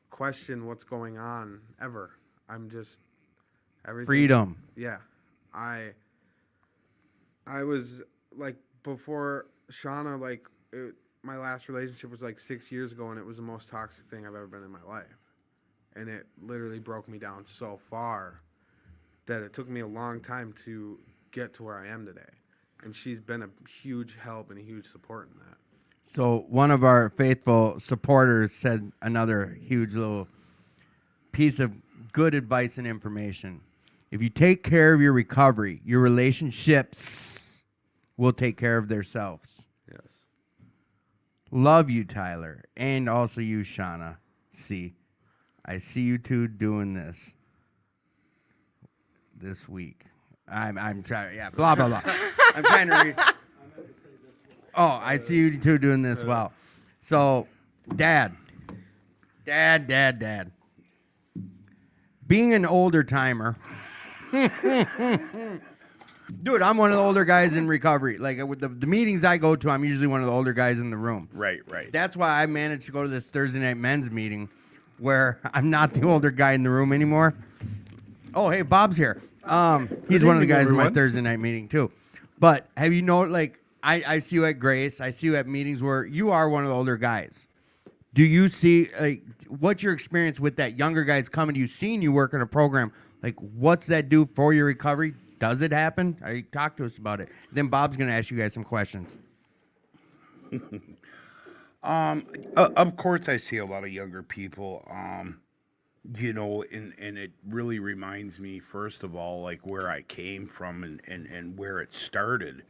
question what's going on ever. I'm just everything. Freedom. Yeah. I was before Shauna, my last relationship was 6 years ago, and it was the most toxic thing I've ever been in my life. And it literally broke me down so far that it took me a long time to get to where I am today. And she's been a huge help and a huge support in that. So one of our faithful supporters said another huge little piece of good advice and information. If you take care of your recovery, your relationships will take care of themselves. Yes. Love you, Tyler, and also you, Shauna. I see you two doing this week. I'm trying. Yeah. Blah blah blah. I'm trying to read. Oh, I see you two doing this well. So, Dad. Being an older timer. Dude, I'm one of the older guys in recovery. With the meetings I go to, I'm usually one of the older guys in the room. Right. That's why I managed to go to this Thursday night men's meeting where I'm not the older guy in the room anymore. Oh, hey, Bob's here. He's one of the guys in my Thursday night meeting too. But have you know, I see you at Grace. I see you at meetings where you are one of the older guys. Do you see, what's your experience with that younger guys coming to you, seeing you work in a program? What's that do for your recovery? Does it happen? Talk to us about it. Then Bob's going to ask you guys some questions. Of course, I see a lot of younger people, and it really reminds me, first of all, where I came from and where it started.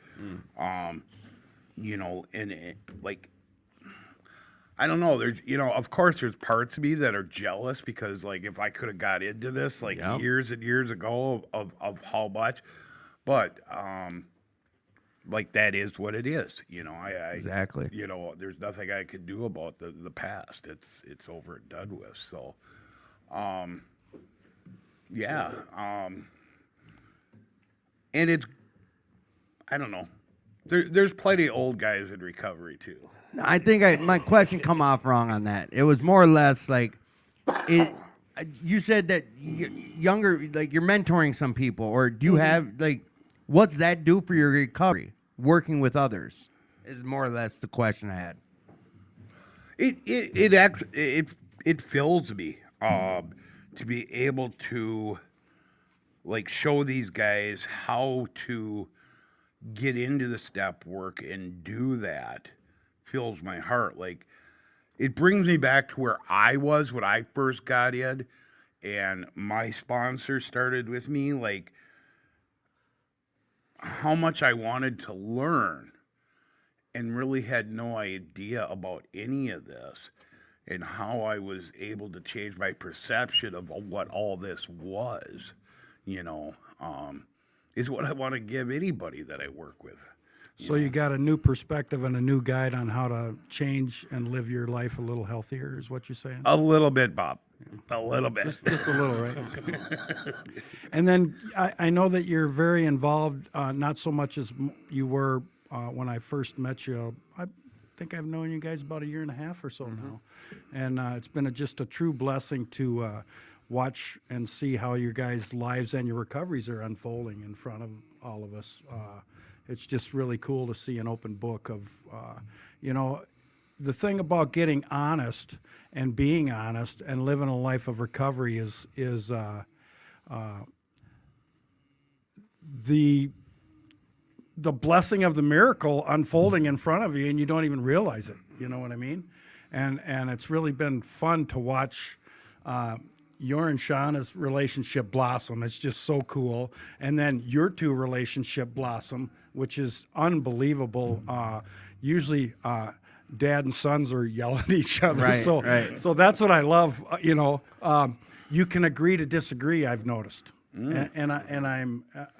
I don't know. There's, of course, there's parts of me that are jealous because, if I could have got into this, years and years ago of how much, but, that is what it is. Exactly. There's nothing I could do about the past. It's over and done with. So, yeah. And it's, I don't know. there's plenty of old guys in recovery too. I think my question come off wrong on that. It was more or less like it. You said that younger, like you're mentoring some people, or do you have like, what's that do for your recovery? Working with others is more or less the question I had. It fills me to be able to like show these guys how to get into the step work and do that. Fills my heart. Like it brings me back to where I was when I first got in and my sponsor started with me, like how much I wanted to learn and really had no idea about any of this and how I was able to change my perception of what all this was, is what I want to give anybody that I work with. So you got a new perspective and a new guide on how to change and live your life a little healthier, is what you're saying? A little bit, Bob. A little bit. Just a little, right? And then I know that you're very involved, not so much as you were when I first met you. I think I've known you guys about a year and a half or so now. And it's been just a true blessing to watch and see how your guys' lives and your recoveries are unfolding in front of all of us. It's just really cool to see an open book of, the thing about getting honest and being honest and living a life of recovery is the blessing of the miracle unfolding in front of you, and you don't even realize it. You know what I mean? And it's really been fun to watch your and Shauna's relationship blossom. It's just so cool. And then your two relationship blossom, which is unbelievable. Usually dad and sons are yelling at each other. Right. So that's what I love. You can agree to disagree, I've noticed. And I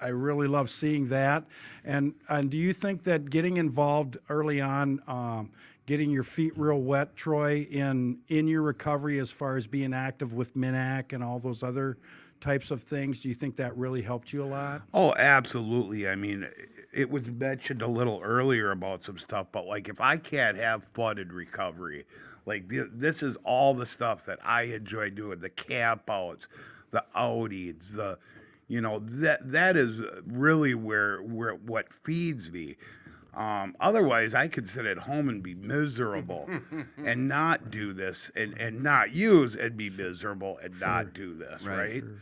really love seeing that. And do you think that getting involved early on, getting your feet real wet, Troy, in your recovery as far as being active with MNAC and all those other types of things, do you think that really helped you a lot? Oh, absolutely. I mean, it was mentioned a little earlier about some stuff, but like if I can't have fun in recovery, like this is all the stuff that I enjoy doing, the camp outs, the outings, that is really where what feeds me. Otherwise, I could sit at home and be miserable and not do this and not use and be miserable and not do this, right? Sure.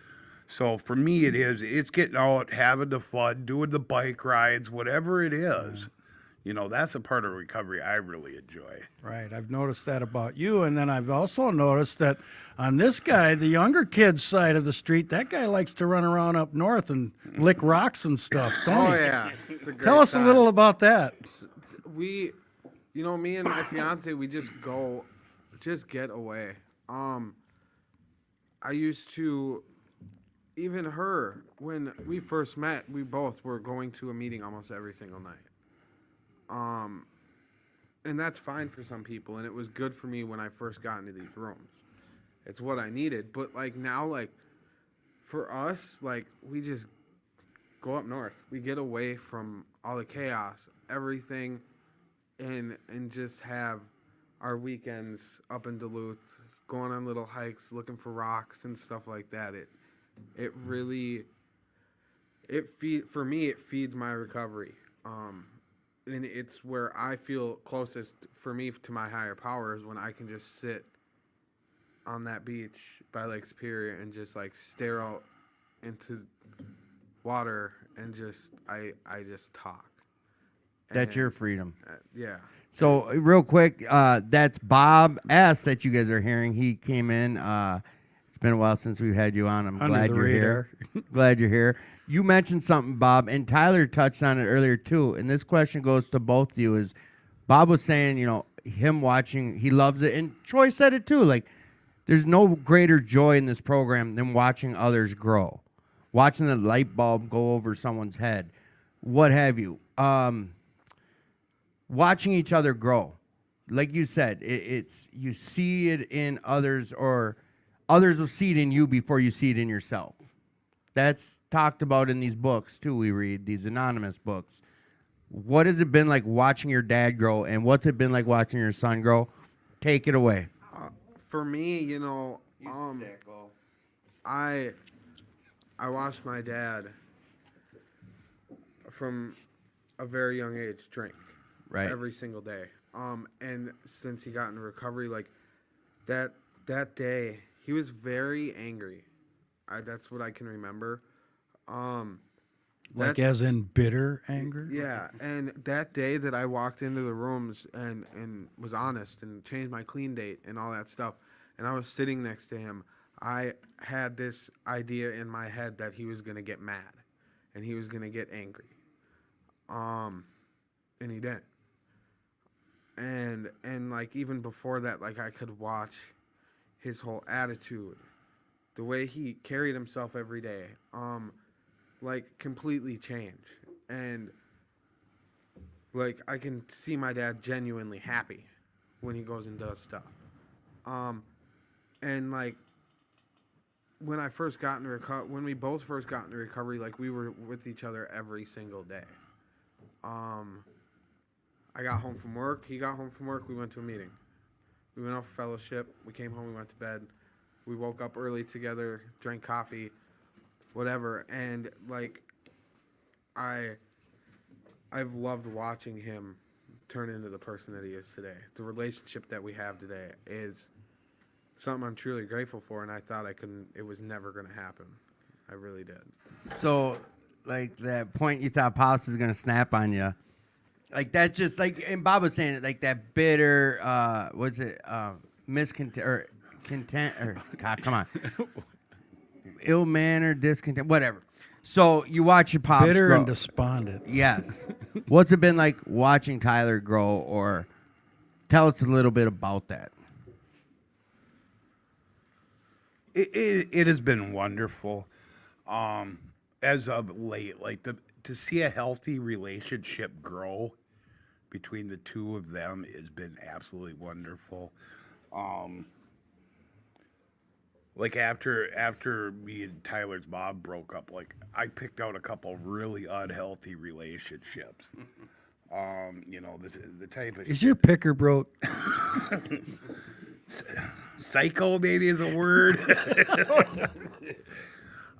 So for me, it's getting out, having the fun, doing the bike rides, whatever it is. That's a part of recovery I really enjoy. Right. I've noticed that about you. And then I've also noticed that on this guy, the younger kid's side of the street, that guy likes to run around up north and lick rocks and stuff, don't he? Yeah. It's a great Tell us a time. little about that. Me and my fiance, we just get away. I used to, even her, when we first met, we both were going to a meeting almost every single night. And that's fine for some people, and it was good for me when I first got into these rooms. It's what I needed. But like now, like for us, like we just go up north. We get away from all the chaos, everything, and just have our weekends up in Duluth, going on little hikes, looking for rocks and stuff like that. It really for me it feeds my recovery. And it's where I feel closest for me to my higher powers, when I can just sit on that beach by Lake Superior and just like stare out into water and I just talk. That's your freedom. Yeah. So real quick, that's Bob S. that you guys are hearing. He came in. It's been a while since we've had you on. I'm Under glad the you're radar. here. Glad you're here. You mentioned something, Bob, and Tyler touched on it earlier too. And this question goes to both of you. Is Bob was saying, him watching, he loves it, and Troy said it too. Like, there's no greater joy in this program than watching others grow, watching the light bulb go over someone's head, what have you. Watching each other grow, like you said, it's you see it in others, or others will see it in you before you see it in yourself. That's talked about in these books too. We read these anonymous books. What has it been like watching your dad grow, and what's it been like watching your son grow? Take it away. For me, I watched my dad from a very young age drink Right. every single day. And since he got into recovery, like that day, he was very angry. That's what I can remember. Like that- as in bitter anger? Yeah, and that day that I walked into the rooms and was honest and changed my clean date and all that stuff, and I was sitting next to him, I had this idea in my head that he was gonna get mad, and he was gonna get angry, and he didn't. And like even before that, like I could watch his whole attitude, the way he carried himself every day, like completely change. And like I can see my dad genuinely happy when he goes and does stuff. And like when I first got into when we both first got into recovery, like we were with each other every single day. I got home from work, he got home from work, we went to a meeting. We went out for fellowship, we came home, we went to bed. We woke up early together, drank coffee, whatever, and like I've loved watching him turn into the person that he is today. The relationship that we have today is something I'm truly grateful for, and I thought it was never going to happen. I really did. So, like that point you thought Pops was gonna snap on you, like that just like, and Bob was saying it, like that bitter, miscontent or content or God, come on, ill manner, discontent, whatever. So you watch your Pops Bitter grow. and despondent. Yes. What's it been like watching Tyler grow, or tell us a little bit about that? It has been wonderful. As of late, like to see a healthy relationship grow between the two of them has been absolutely wonderful. Like after me and Tyler's mom broke up, like I picked out a couple really unhealthy relationships. The type of Is your picker broke? psycho maybe is a word.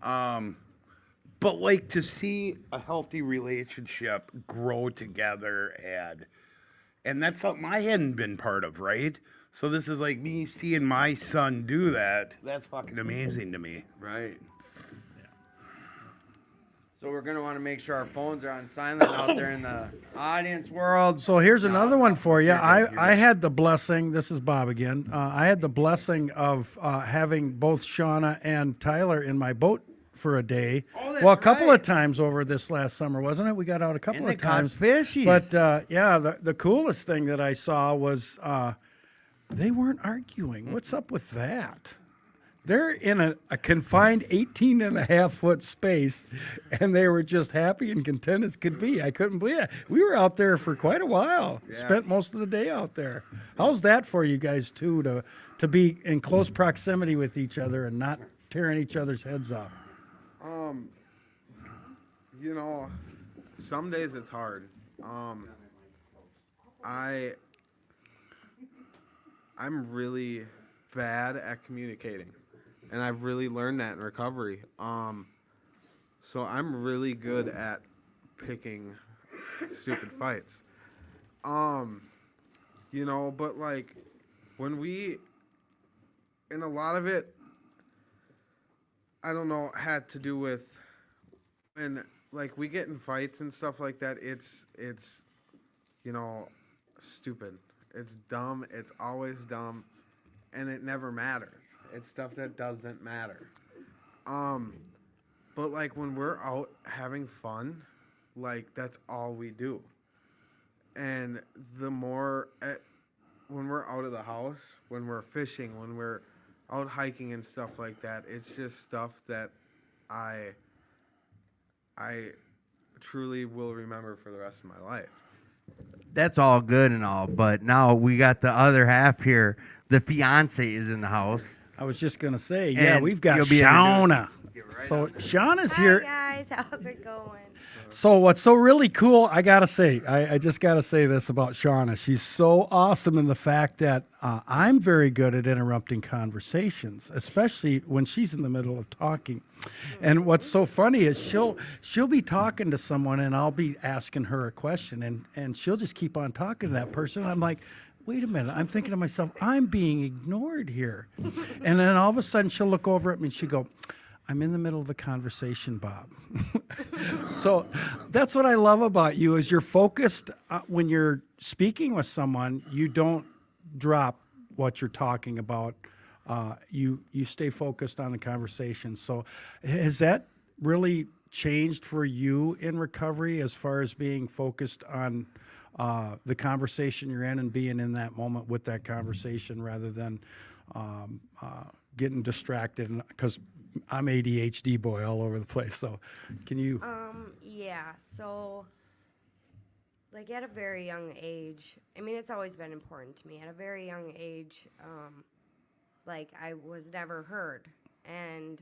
But like to see a healthy relationship grow together and that's something I hadn't been part of, right? So this is like me seeing my son do that. That's fucking amazing to me. Right. So we're gonna want to make sure our phones are on silent out there in the audience world. So here's another one for you. you're good, you're I good. had the blessing, this is Bob again. I had the blessing of having both Shauna and Tyler in my boat for a day. Oh, that's well, a couple right. of times over this last summer, wasn't it? We got out a couple And they of caught times. fishies. But yeah, the coolest thing that I saw was they weren't arguing. What's up with that? They're in a confined 18 and a half foot space, and they were just happy and content as could be. I couldn't believe it. We were out there for quite a while. Yeah. Spent most of the day out there. How's that for you guys too, to be in close proximity with each other and not tearing each other's heads off? Some days it's hard. I'm really bad at communicating, and I've really learned that in recovery. So I'm really good at picking stupid fights. But like and a lot of it, I don't know, had to do with, and like we get in fights and stuff like that. It's stupid. It's dumb. It's always dumb, and it never matters. It's stuff that doesn't matter. But like when we're out having fun, like that's all we do. And the more when we're out of the house, when we're fishing, when we're out hiking and stuff like that, it's just stuff that I truly will remember for the rest of my life. That's all good and all, but now we got the other half here. The fiance is in the house. I was just gonna say, yeah, And we've got you'll be Shauna. introduced. So Shauna's here. Hi guys, how's it going? So what's so really cool, I gotta say, I just gotta say this about Shauna. She's so awesome in the fact that I'm very good at interrupting conversations, especially when she's in the middle of talking. And what's so funny is she'll be talking to someone and I'll be asking her a question and she'll just keep on talking to that person. I'm like, wait a minute, I'm thinking to myself, I'm being ignored here. And then all of a sudden she'll look over at me and she'll go, I'm in the middle of a conversation, Bob. So that's what I love about you is you're focused when you're speaking with someone, you don't drop what you're talking about. You stay focused on the conversation. So has that really changed for you in recovery as far as being focused on the conversation you're in and being in that moment with that conversation rather than getting distracted? Because I'm ADHD boy all over the place. So can you? Yeah, so like at a very young age, I mean, it's always been important to me. At a very young age, like I was never heard and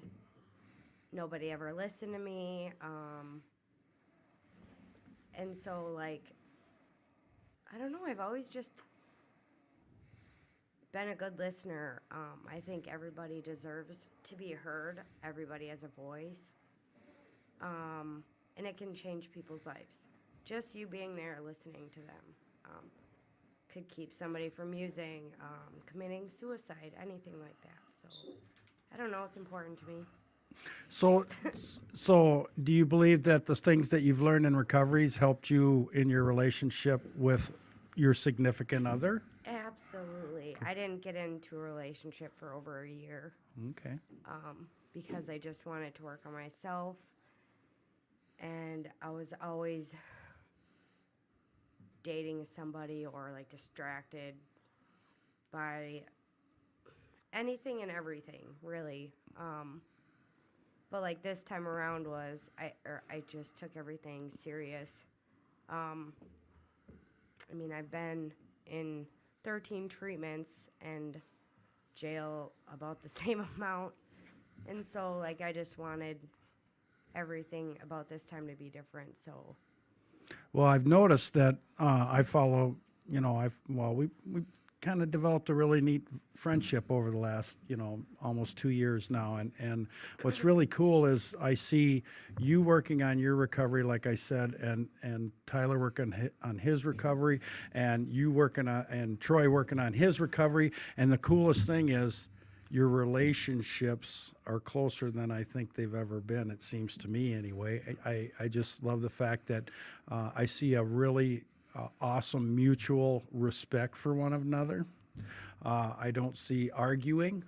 nobody ever listened to me. And so like, I don't know, I've always just been a good listener. I think everybody deserves to be heard. Everybody has a voice. And it can change people's lives. Just you being there listening to them could keep somebody from using, committing suicide, anything like that. So I don't know, it's important to me. So do you believe that the things that you've learned in recoveries helped you in your relationship with your significant other? Absolutely. I didn't get into a relationship for over a year. Okay. Because I just wanted to work on myself. And I was always dating somebody or like distracted by anything and everything, really. But like this time around was I just took everything serious. I mean, I've been in 13 treatments and jail about the same amount. And so like I just wanted everything about this time to be different. So Well, I've noticed that I follow, we kind of developed a really neat friendship over the last, almost 2 years now. And what's really cool is I see you working on your recovery, like I said, and Tyler working on his recovery, and you working on, and Troy working on his recovery. And the coolest thing is your relationships are closer than I think they've ever been, it seems to me anyway. I just love the fact that I see a really awesome mutual respect for one another. I don't see arguing.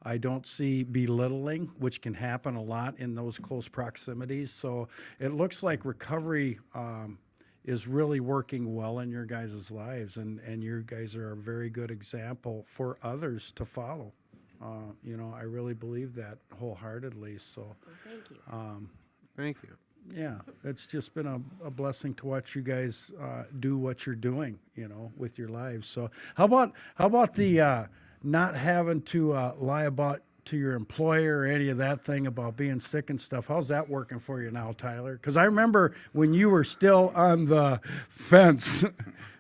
I don't see belittling, which can happen a lot in those close proximities. So it looks like recovery is really working well in your guys' lives, and you guys are a very good example for others to follow. I really believe that wholeheartedly. So, well, thank you. Thank you. yeah, it's just been a blessing to watch you guys do what you're doing, with your lives. So, how about the not having to lie about to your employer or any of that thing about being sick and stuff? How's that working for you now, Tyler? Because I remember when you were still on the fence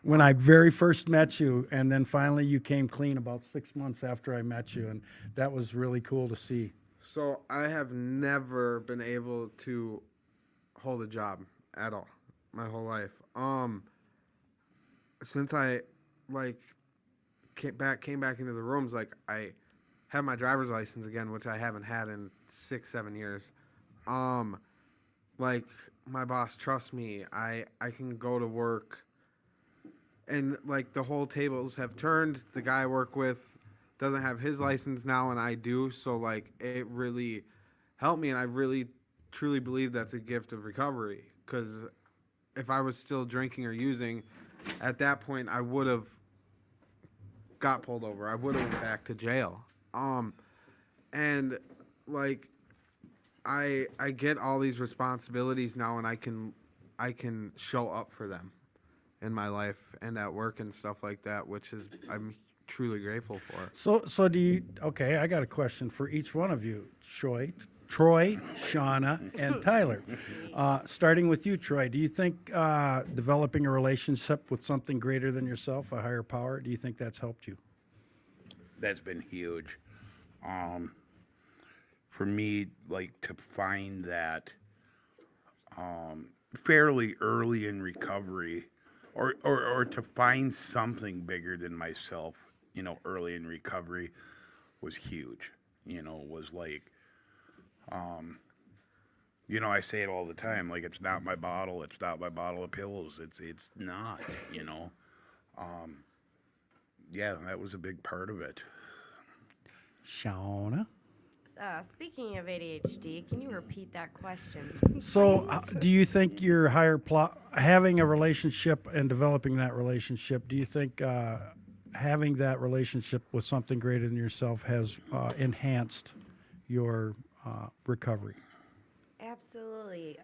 when I very first met you, and then finally you came clean about 6 months after I met you, and that was really cool to see. So I have never been able to hold a job at all my whole life. Since I came back into the rooms, I have my driver's license again, which I haven't had in 6-7 years. My boss trusts me. I can go to work, and the whole tables have turned. The guy I work with doesn't have his license now, and I do. So it really helped me, and I really truly believe that's a gift of recovery. Because if I was still drinking or using, at that point I would have got pulled over. I would have went back to jail. And I get all these responsibilities now, and I can show up for them in my life and at work and stuff like that, which is I'm truly grateful for. So do you? Okay, I got a question for each one of you. Troy, Troy, Shauna, and Tyler. Starting with you, Troy, do you think developing a relationship with something greater than yourself, a higher power, do you think that's helped you? That's been huge. For me, like to find that fairly early in recovery, or to find something bigger than myself, early in recovery was huge. Was like, I say it all the time, like it's not my bottle of pills. It's not, yeah, that was a big part of it. Shauna? Speaking of ADHD, can you repeat that question? So, do you think your having a relationship and developing that relationship, do you think having that relationship with something greater than yourself has enhanced your recovery? Absolutely.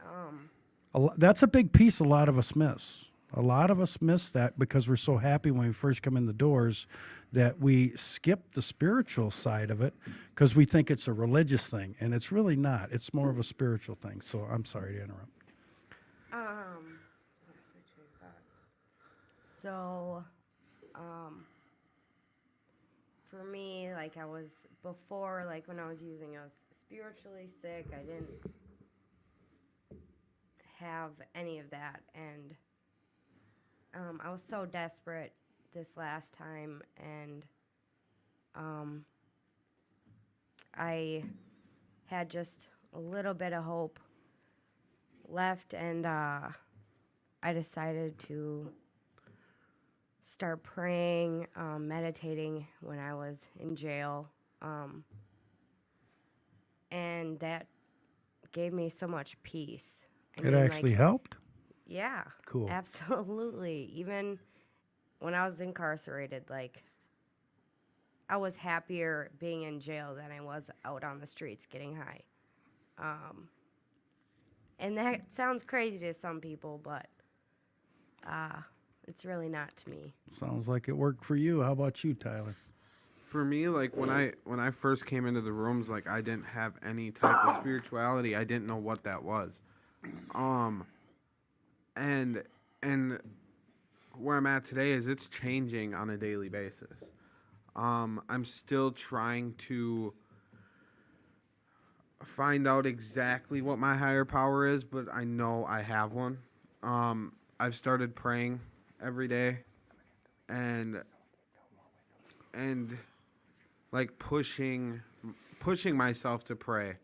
That's a big piece a lot of us miss. A lot of us miss that because we're so happy when we first come in the doors that we skip the spiritual side of it because we think it's a religious thing, and it's really not. It's more of a spiritual thing. So I'm sorry to interrupt. So, for me, like I was before, like when I was using, I was spiritually sick. I didn't have any of that, and I was so desperate this last time, and I had just a little bit of hope left, and I decided to start praying, meditating when I was in jail, and that gave me so much peace. It actually helped? Yeah. Cool. Absolutely. Even when I was incarcerated, like, I was happier being in jail than I was out on the streets getting high. And that sounds crazy to some people, but it's really not to me. Sounds like it worked for you. How about you, Tyler? For me, like when I first came into the rooms, like I didn't have any type of spirituality. I didn't know what that was. And where I'm at today is it's changing on a daily basis. I'm still trying to find out exactly what my higher power is, but I know I have one. I've started praying every day and like pushing myself to pray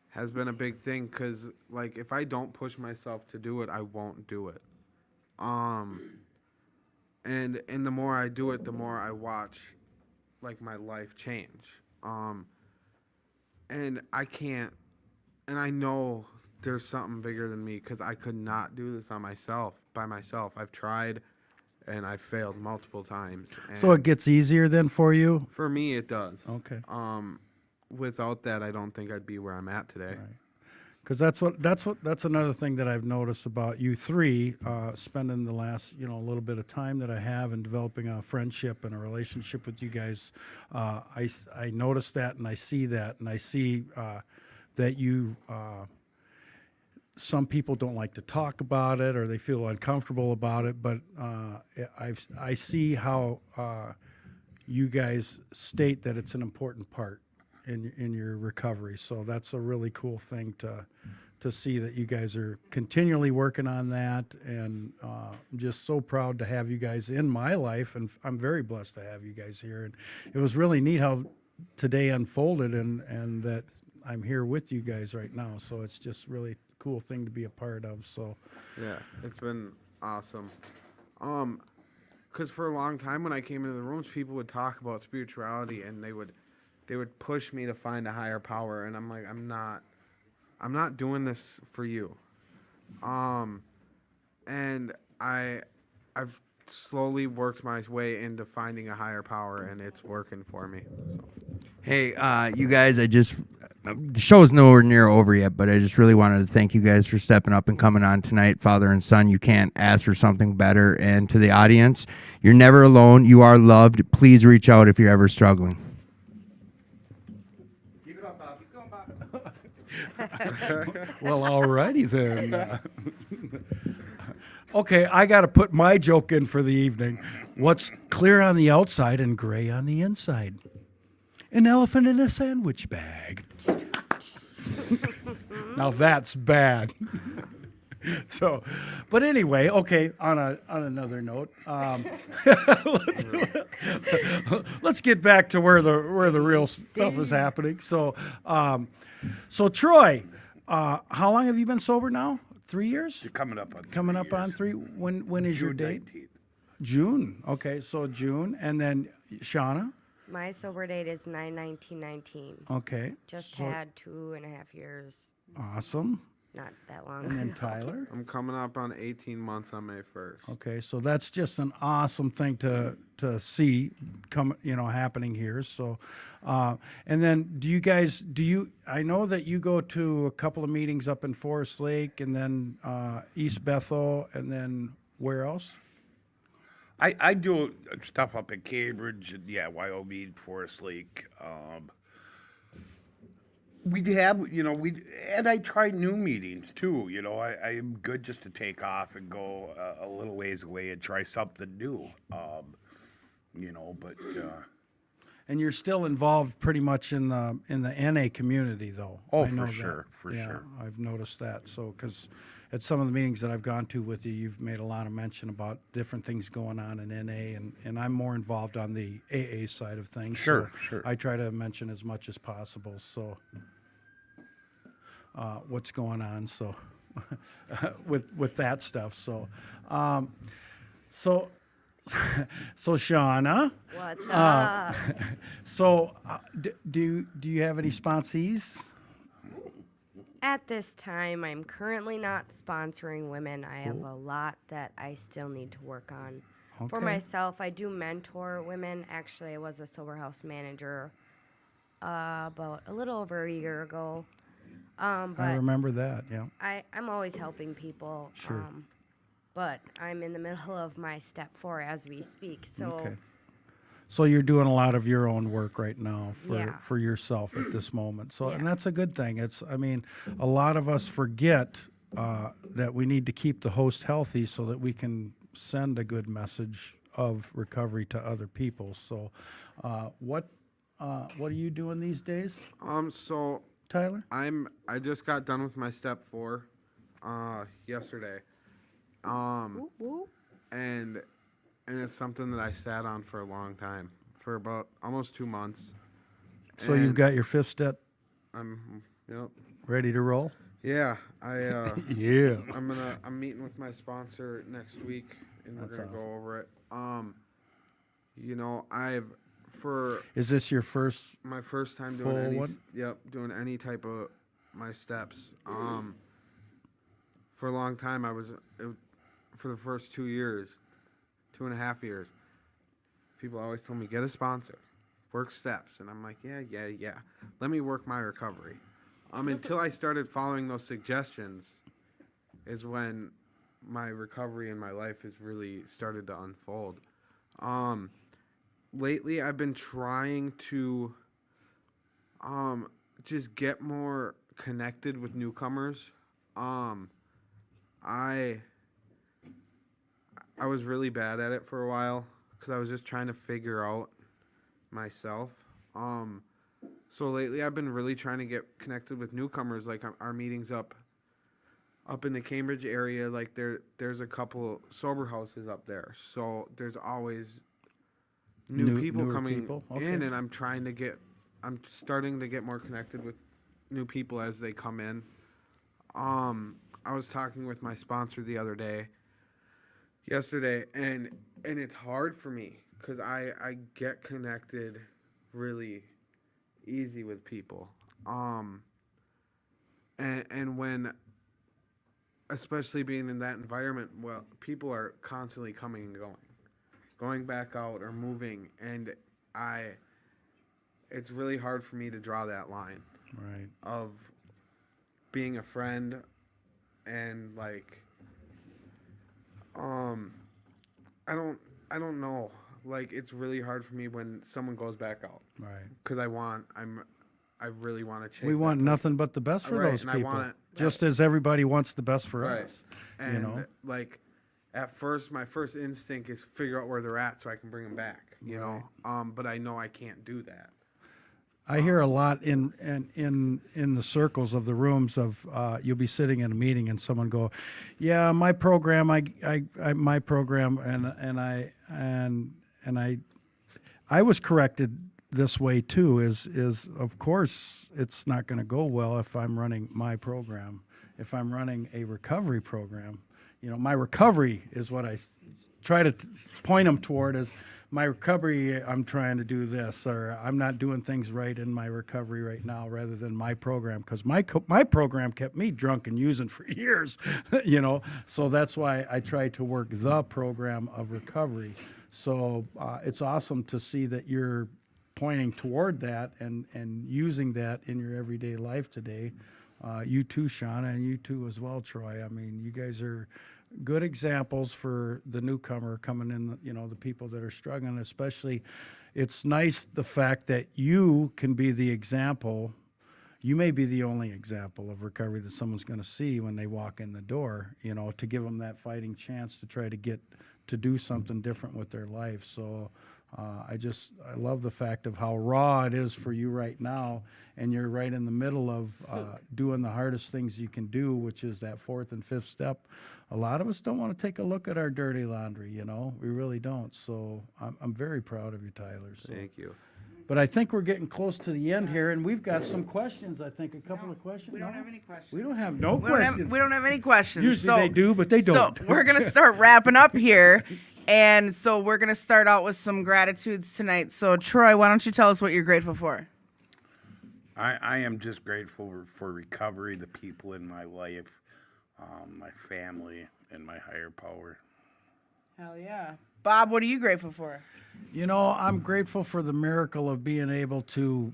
has been a big thing, because like if I don't push myself to do it, I won't do it. And the more I do it, the more I watch like my life change. And I can't, and I know there's something bigger than me, because I could not do this by myself. I've tried and I failed multiple times. And So it gets easier then for you? for me it does. Okay. Without that, I don't think I'd be where I'm at today. Right. Because that's another thing that I've noticed about you three, spending the last a little bit of time that I have in developing a friendship and a relationship with you guys. I notice that, and I see that, and I see that you. Some people don't like to talk about it, or they feel uncomfortable about it. But I see how you guys state that it's an important part in your recovery. So that's a really cool thing to see that you guys are continually working on that, and I'm just so proud to have you guys in my life, and I'm very blessed to have you guys here. And it was really neat how today unfolded, and that I'm here with you guys right now. So it's just really cool thing to be a part of. So Yeah, it's been awesome. Because for a long time when I came into the rooms, people would talk about spirituality, and they would push me to find a higher power, and I'm like, I'm not doing this for you. And I've slowly worked my way into finding a higher power, and it's working for me. So. Hey, you guys, the show's nowhere near over yet, but I just really wanted to thank you guys for stepping up and coming on tonight. Father and son, you can't ask for something better. And to the audience, you're never alone. You are loved. Please reach out if you're ever struggling. Keep it up, Bob. Keep going, Bob. Well, alrighty then. Okay, I got to put my joke in for the evening. What's clear on the outside and gray on the inside? An elephant in a sandwich bag. Now that's bad. So, but anyway, okay. On another note, let's, let's get back to where the real stuff is happening. So, so Troy, how long have you been sober now? 3 years? You're coming up on Coming 3 up on years. 3. When is your June date? 19th. June. Okay, so June, and then Shauna. My sober date is 9/19/19. Okay. Just so- had 2.5 years, Awesome. not that And then long. Tyler. I'm coming up on 18 months on May 1st. Okay, so that's just an awesome thing to see happening here. So, and then I know that you go to a couple of meetings up in Forest Lake, and then East Bethel, and then where else? I do stuff up in Cambridge and Wyoming, Forest Lake. We have, and I try new meetings too. I am good just to take off and go a little ways away and try something new. But And you're still involved pretty much in the NA community, though. Oh, I know for that. sure, for Yeah, sure. I've noticed that. So, because at some of the meetings that I've gone to with you, you've made a lot of mention about different things going on in NA, and I'm more involved on the AA side of things. Sure, so sure. I try to mention as much as possible. So, what's going on? So, with that stuff. So, so Shauna. What's up? So, do you have any sponsees? At this time, I'm currently not sponsoring women. I have a lot that I still need to work on. For Okay. myself, I do mentor women. Actually, I was a sober house manager about a little over a year ago. I But remember that. Yeah. I'm always helping people. Sure. But I'm in the middle of my step 4 as we speak. So Okay. So you're doing a lot of your own work right now Yeah. for yourself at this moment. So, and Yeah. that's a good thing. A lot of us forget that we need to keep the host healthy so that we can send a good message of recovery to other people. So, what are you doing these days, So Tyler? I just got done with my step 4 yesterday. whoop, whoop. And it's something that I sat on for a long time, for about almost 2 months. So you've And got your 5th step yep. ready to roll? Yeah, Yeah. I'm meeting with my sponsor next week, and we're That's gonna awesome. go over it. For Is this your first? my first time Full doing one? doing any type of my steps. For a long time, for the first 2 years, 2.5 years, people always told me, get a sponsor, work steps. And I'm like, yeah. Let me work my recovery. Until I started following those suggestions is when my recovery in my life has really started to unfold. Lately, I've been trying to just get more connected with newcomers. I was really bad at it for a while because I was just trying to figure out myself. So lately I've been really trying to get connected with newcomers, like our meetings up in the Cambridge area. Like there's a couple sober houses up there, so there's always new people newer coming people? in, Okay. and I'm starting to get more connected with new people as they come in. I was talking with my sponsor the other day, yesterday, and it's hard for me because I get connected really easy with people. And when, especially being in that environment, well, people are constantly coming and going back out or moving, and it's really hard for me to draw that line Right. of being a friend and like I don't know, like it's really hard for me when someone goes back out Right. because I I really want to chase. We that want person. nothing but the best for Right, those and I people. want it- Just as everybody wants the best for Right. us. And know? like at first, my first instinct is figure out where they're at so I can bring them back. You know, but I know I can't do that. I hear a lot in the circles of the rooms of you'll be sitting in a meeting and someone go, yeah, my program, my program, and I was corrected this way too. Is of course it's not going to go well if I'm running my program, if I'm running a recovery program. You know, my recovery is what I try to point them toward as my recovery. I'm trying to do this, or I'm not doing things right in my recovery right now, rather than my program, because my program kept me drunk and using for years, you know. So that's why I try to work the program of recovery. So it's awesome to see that you're pointing toward that and using that in your everyday life today. You too, Shauna, and you too as well, Troy. I mean, you guys are good examples for the newcomer coming in, you know, the people that are struggling. Especially, it's nice the fact that you can be the example. You may be the only example of recovery that someone's going to see when they walk in the door, you know, to give them that fighting chance to try to get to do something different with their life. So I love the fact of how raw it is for you right now, and you're right in the middle of doing the hardest things you can do, which is that fourth and fifth step. A lot of us don't want to take a look at our dirty laundry, you know, we really don't. So I'm very proud of you, Tyler. So. Thank you. But I think we're getting close to the end here, and we've got some questions. I think a couple of questions. We don't No? have any questions. We don't have no We don't questions. have, we don't have any questions. Usually so, they do, but they don't. So we're gonna start wrapping up here, and so we're gonna start out with some gratitudes tonight. So Troy, why don't you tell us what you're grateful for? I am just grateful for recovery, the people in my life, my family, and my higher power. Hell yeah, Bob. What are you grateful for? You know, I'm grateful for the miracle of being able to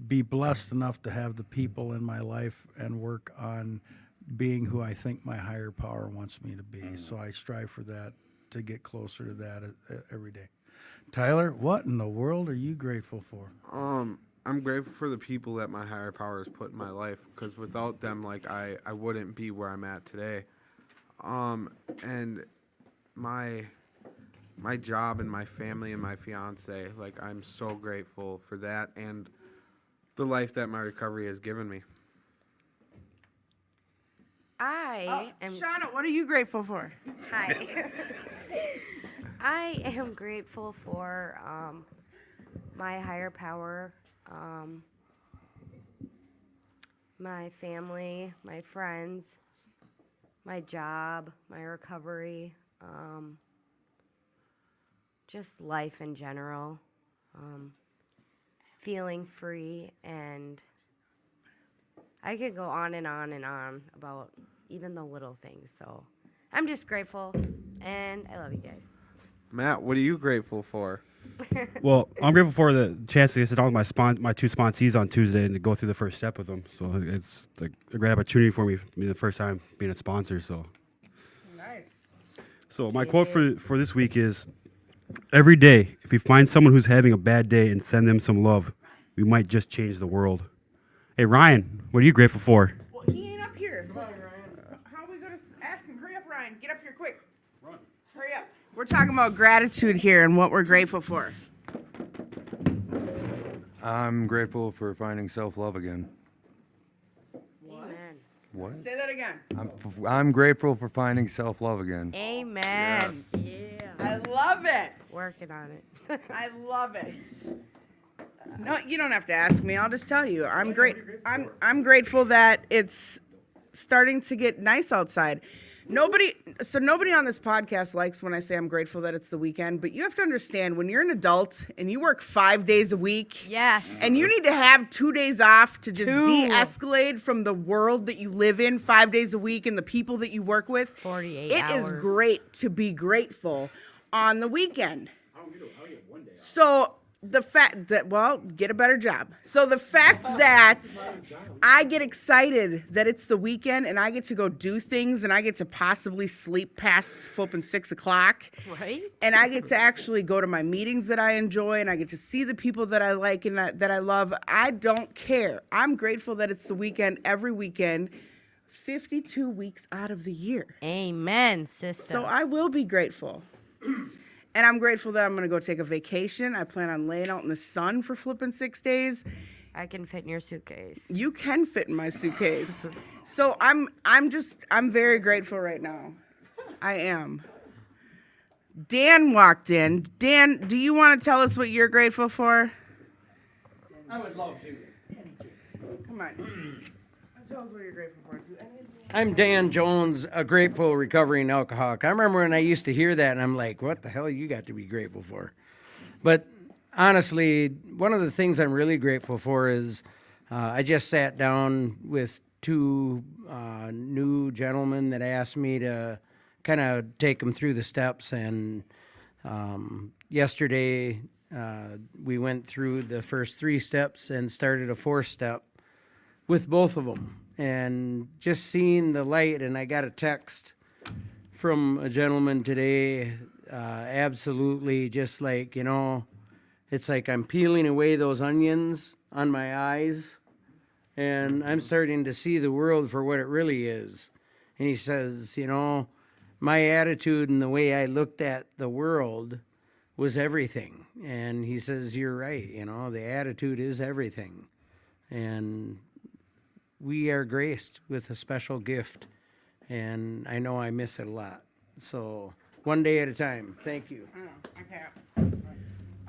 be blessed enough to have the people in my life and work on being who I think my higher power wants me to be. So I strive for that, to get closer to that every day. Tyler, what in the world are you grateful for? I'm grateful for the people that my higher power has put in my life, because without them, like I wouldn't be where I'm at today. And my job and my family and my fiance, like I'm so grateful for that and the life that my recovery has given me. I am. Shauna, what are you grateful for? Hi. I am grateful for my higher power, my family, my friends, my job, my recovery, just life in general, feeling free, and I could go on and on and on about even the little things. So I'm just grateful, and I love you guys. Matt, what are you grateful for? Well, I'm grateful for the chance to sit down with my two sponsees on Tuesday and to go through the first step with them. So it's like a great opportunity for me the first time being a sponsor. So Nice. So my quote for this week is, every day, if you find someone who's having a bad day and send them some love, we might just change the world. Hey, Ryan, what are you grateful for? Well, he ain't up here. So how are we gonna ask him? Hurry up, Ryan. Get up here quick. Run. Hurry up. We're talking about gratitude here and what we're grateful for. I'm grateful for finding self-love again. Amen. What? Say that again. I'm grateful for finding self-love again. Amen. Yeah. I love it. Working on it. I love it. No, you don't have to ask me. I'll just tell you. I'm I'm grateful that it's starting to get nice outside. Nobody on this podcast likes when I say I'm grateful that it's the weekend, but you have to understand, when you're an adult and you work 5 days a week, Yes. and you need to have 2 days off to just de-escalate from the world that you live in 5 days a week and the people that you work with. 48 It is hours. great to be grateful on the weekend. So the fact that, well, get a better job. So the fact that I get excited that it's the weekend and I get to go do things and I get to possibly sleep past flipping 6 o'clock. Right? And I get to actually go to my meetings that I enjoy and I get to see the people that I like and that I love. I don't care. I'm grateful that it's the weekend every weekend, 52 weeks out of the year. Amen, sister. So I will be grateful. And I'm grateful that I'm going to go take a vacation. I plan on laying out in the sun for flipping 6 days. I can fit in your suitcase. You can fit in my suitcase. So I'm very grateful right now. I am. Dan walked in. Dan, do you want to tell us what you're grateful for? I would love to. Come on. Tell us what you're grateful for. Do any of you- I'm Dan Jones, a grateful recovering alcoholic. I remember when I used to hear that, and I'm like, what the hell you got to be grateful for? But honestly, one of the things I'm really grateful for is I just sat down with two new gentlemen that asked me to kind of take them through the steps. And yesterday, we went through the first 3 steps and started a 4th step with both of them. And just seeing the light, and I got a text from a gentleman today, absolutely just like, you know, it's like I'm peeling away those onions on my eyes, and I'm starting to see the world for what it really is. And he says, you know, my attitude and the way I looked at the world was everything. And he says, you're right, you know, the attitude is everything. And we are graced with a special gift, and I know I miss it a lot. So one day at a time. Thank you.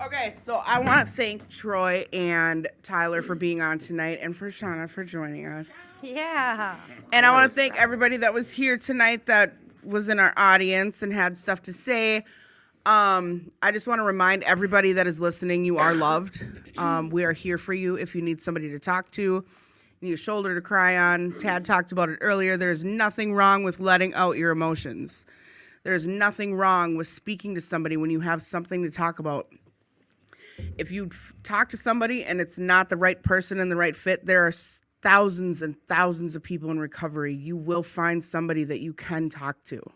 Okay, so I want to thank Troy and Tyler for being on tonight and for Shauna for joining us. Yeah. And I want to thank everybody that was here tonight that was in our audience and had stuff to say. I just want to remind everybody that is listening, you are loved. We are here for you if you need somebody to talk to. You need a shoulder to cry on. Tad talked about it earlier. There's nothing wrong with letting out your emotions. There's nothing wrong with speaking to somebody when you have something to talk about. If you talk to somebody and it's not the right person and the right fit, there are thousands and thousands of people in recovery. You will find somebody that you can talk to.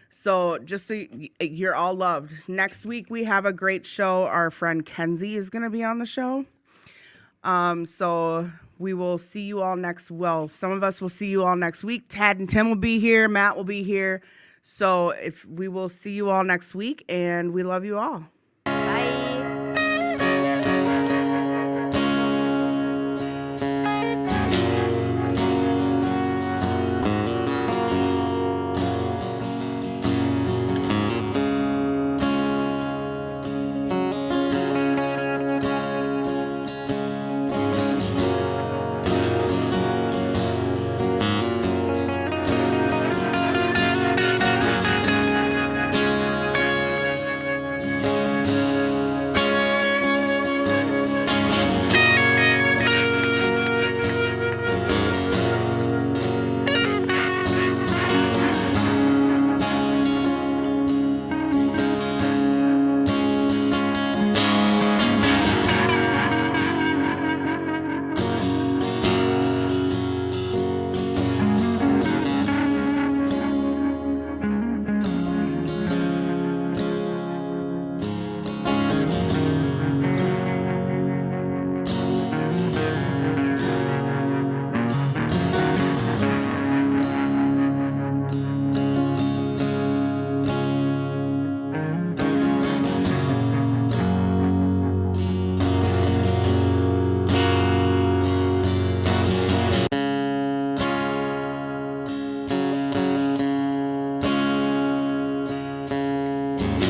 So just so you're all loved. Next week we have a great show. Our friend Kenzie is going to be on the show. So we will see you all some of us will see you all next week. Tad and Tim will be here. Matt will be here. So we will see you all next week, and we love you all.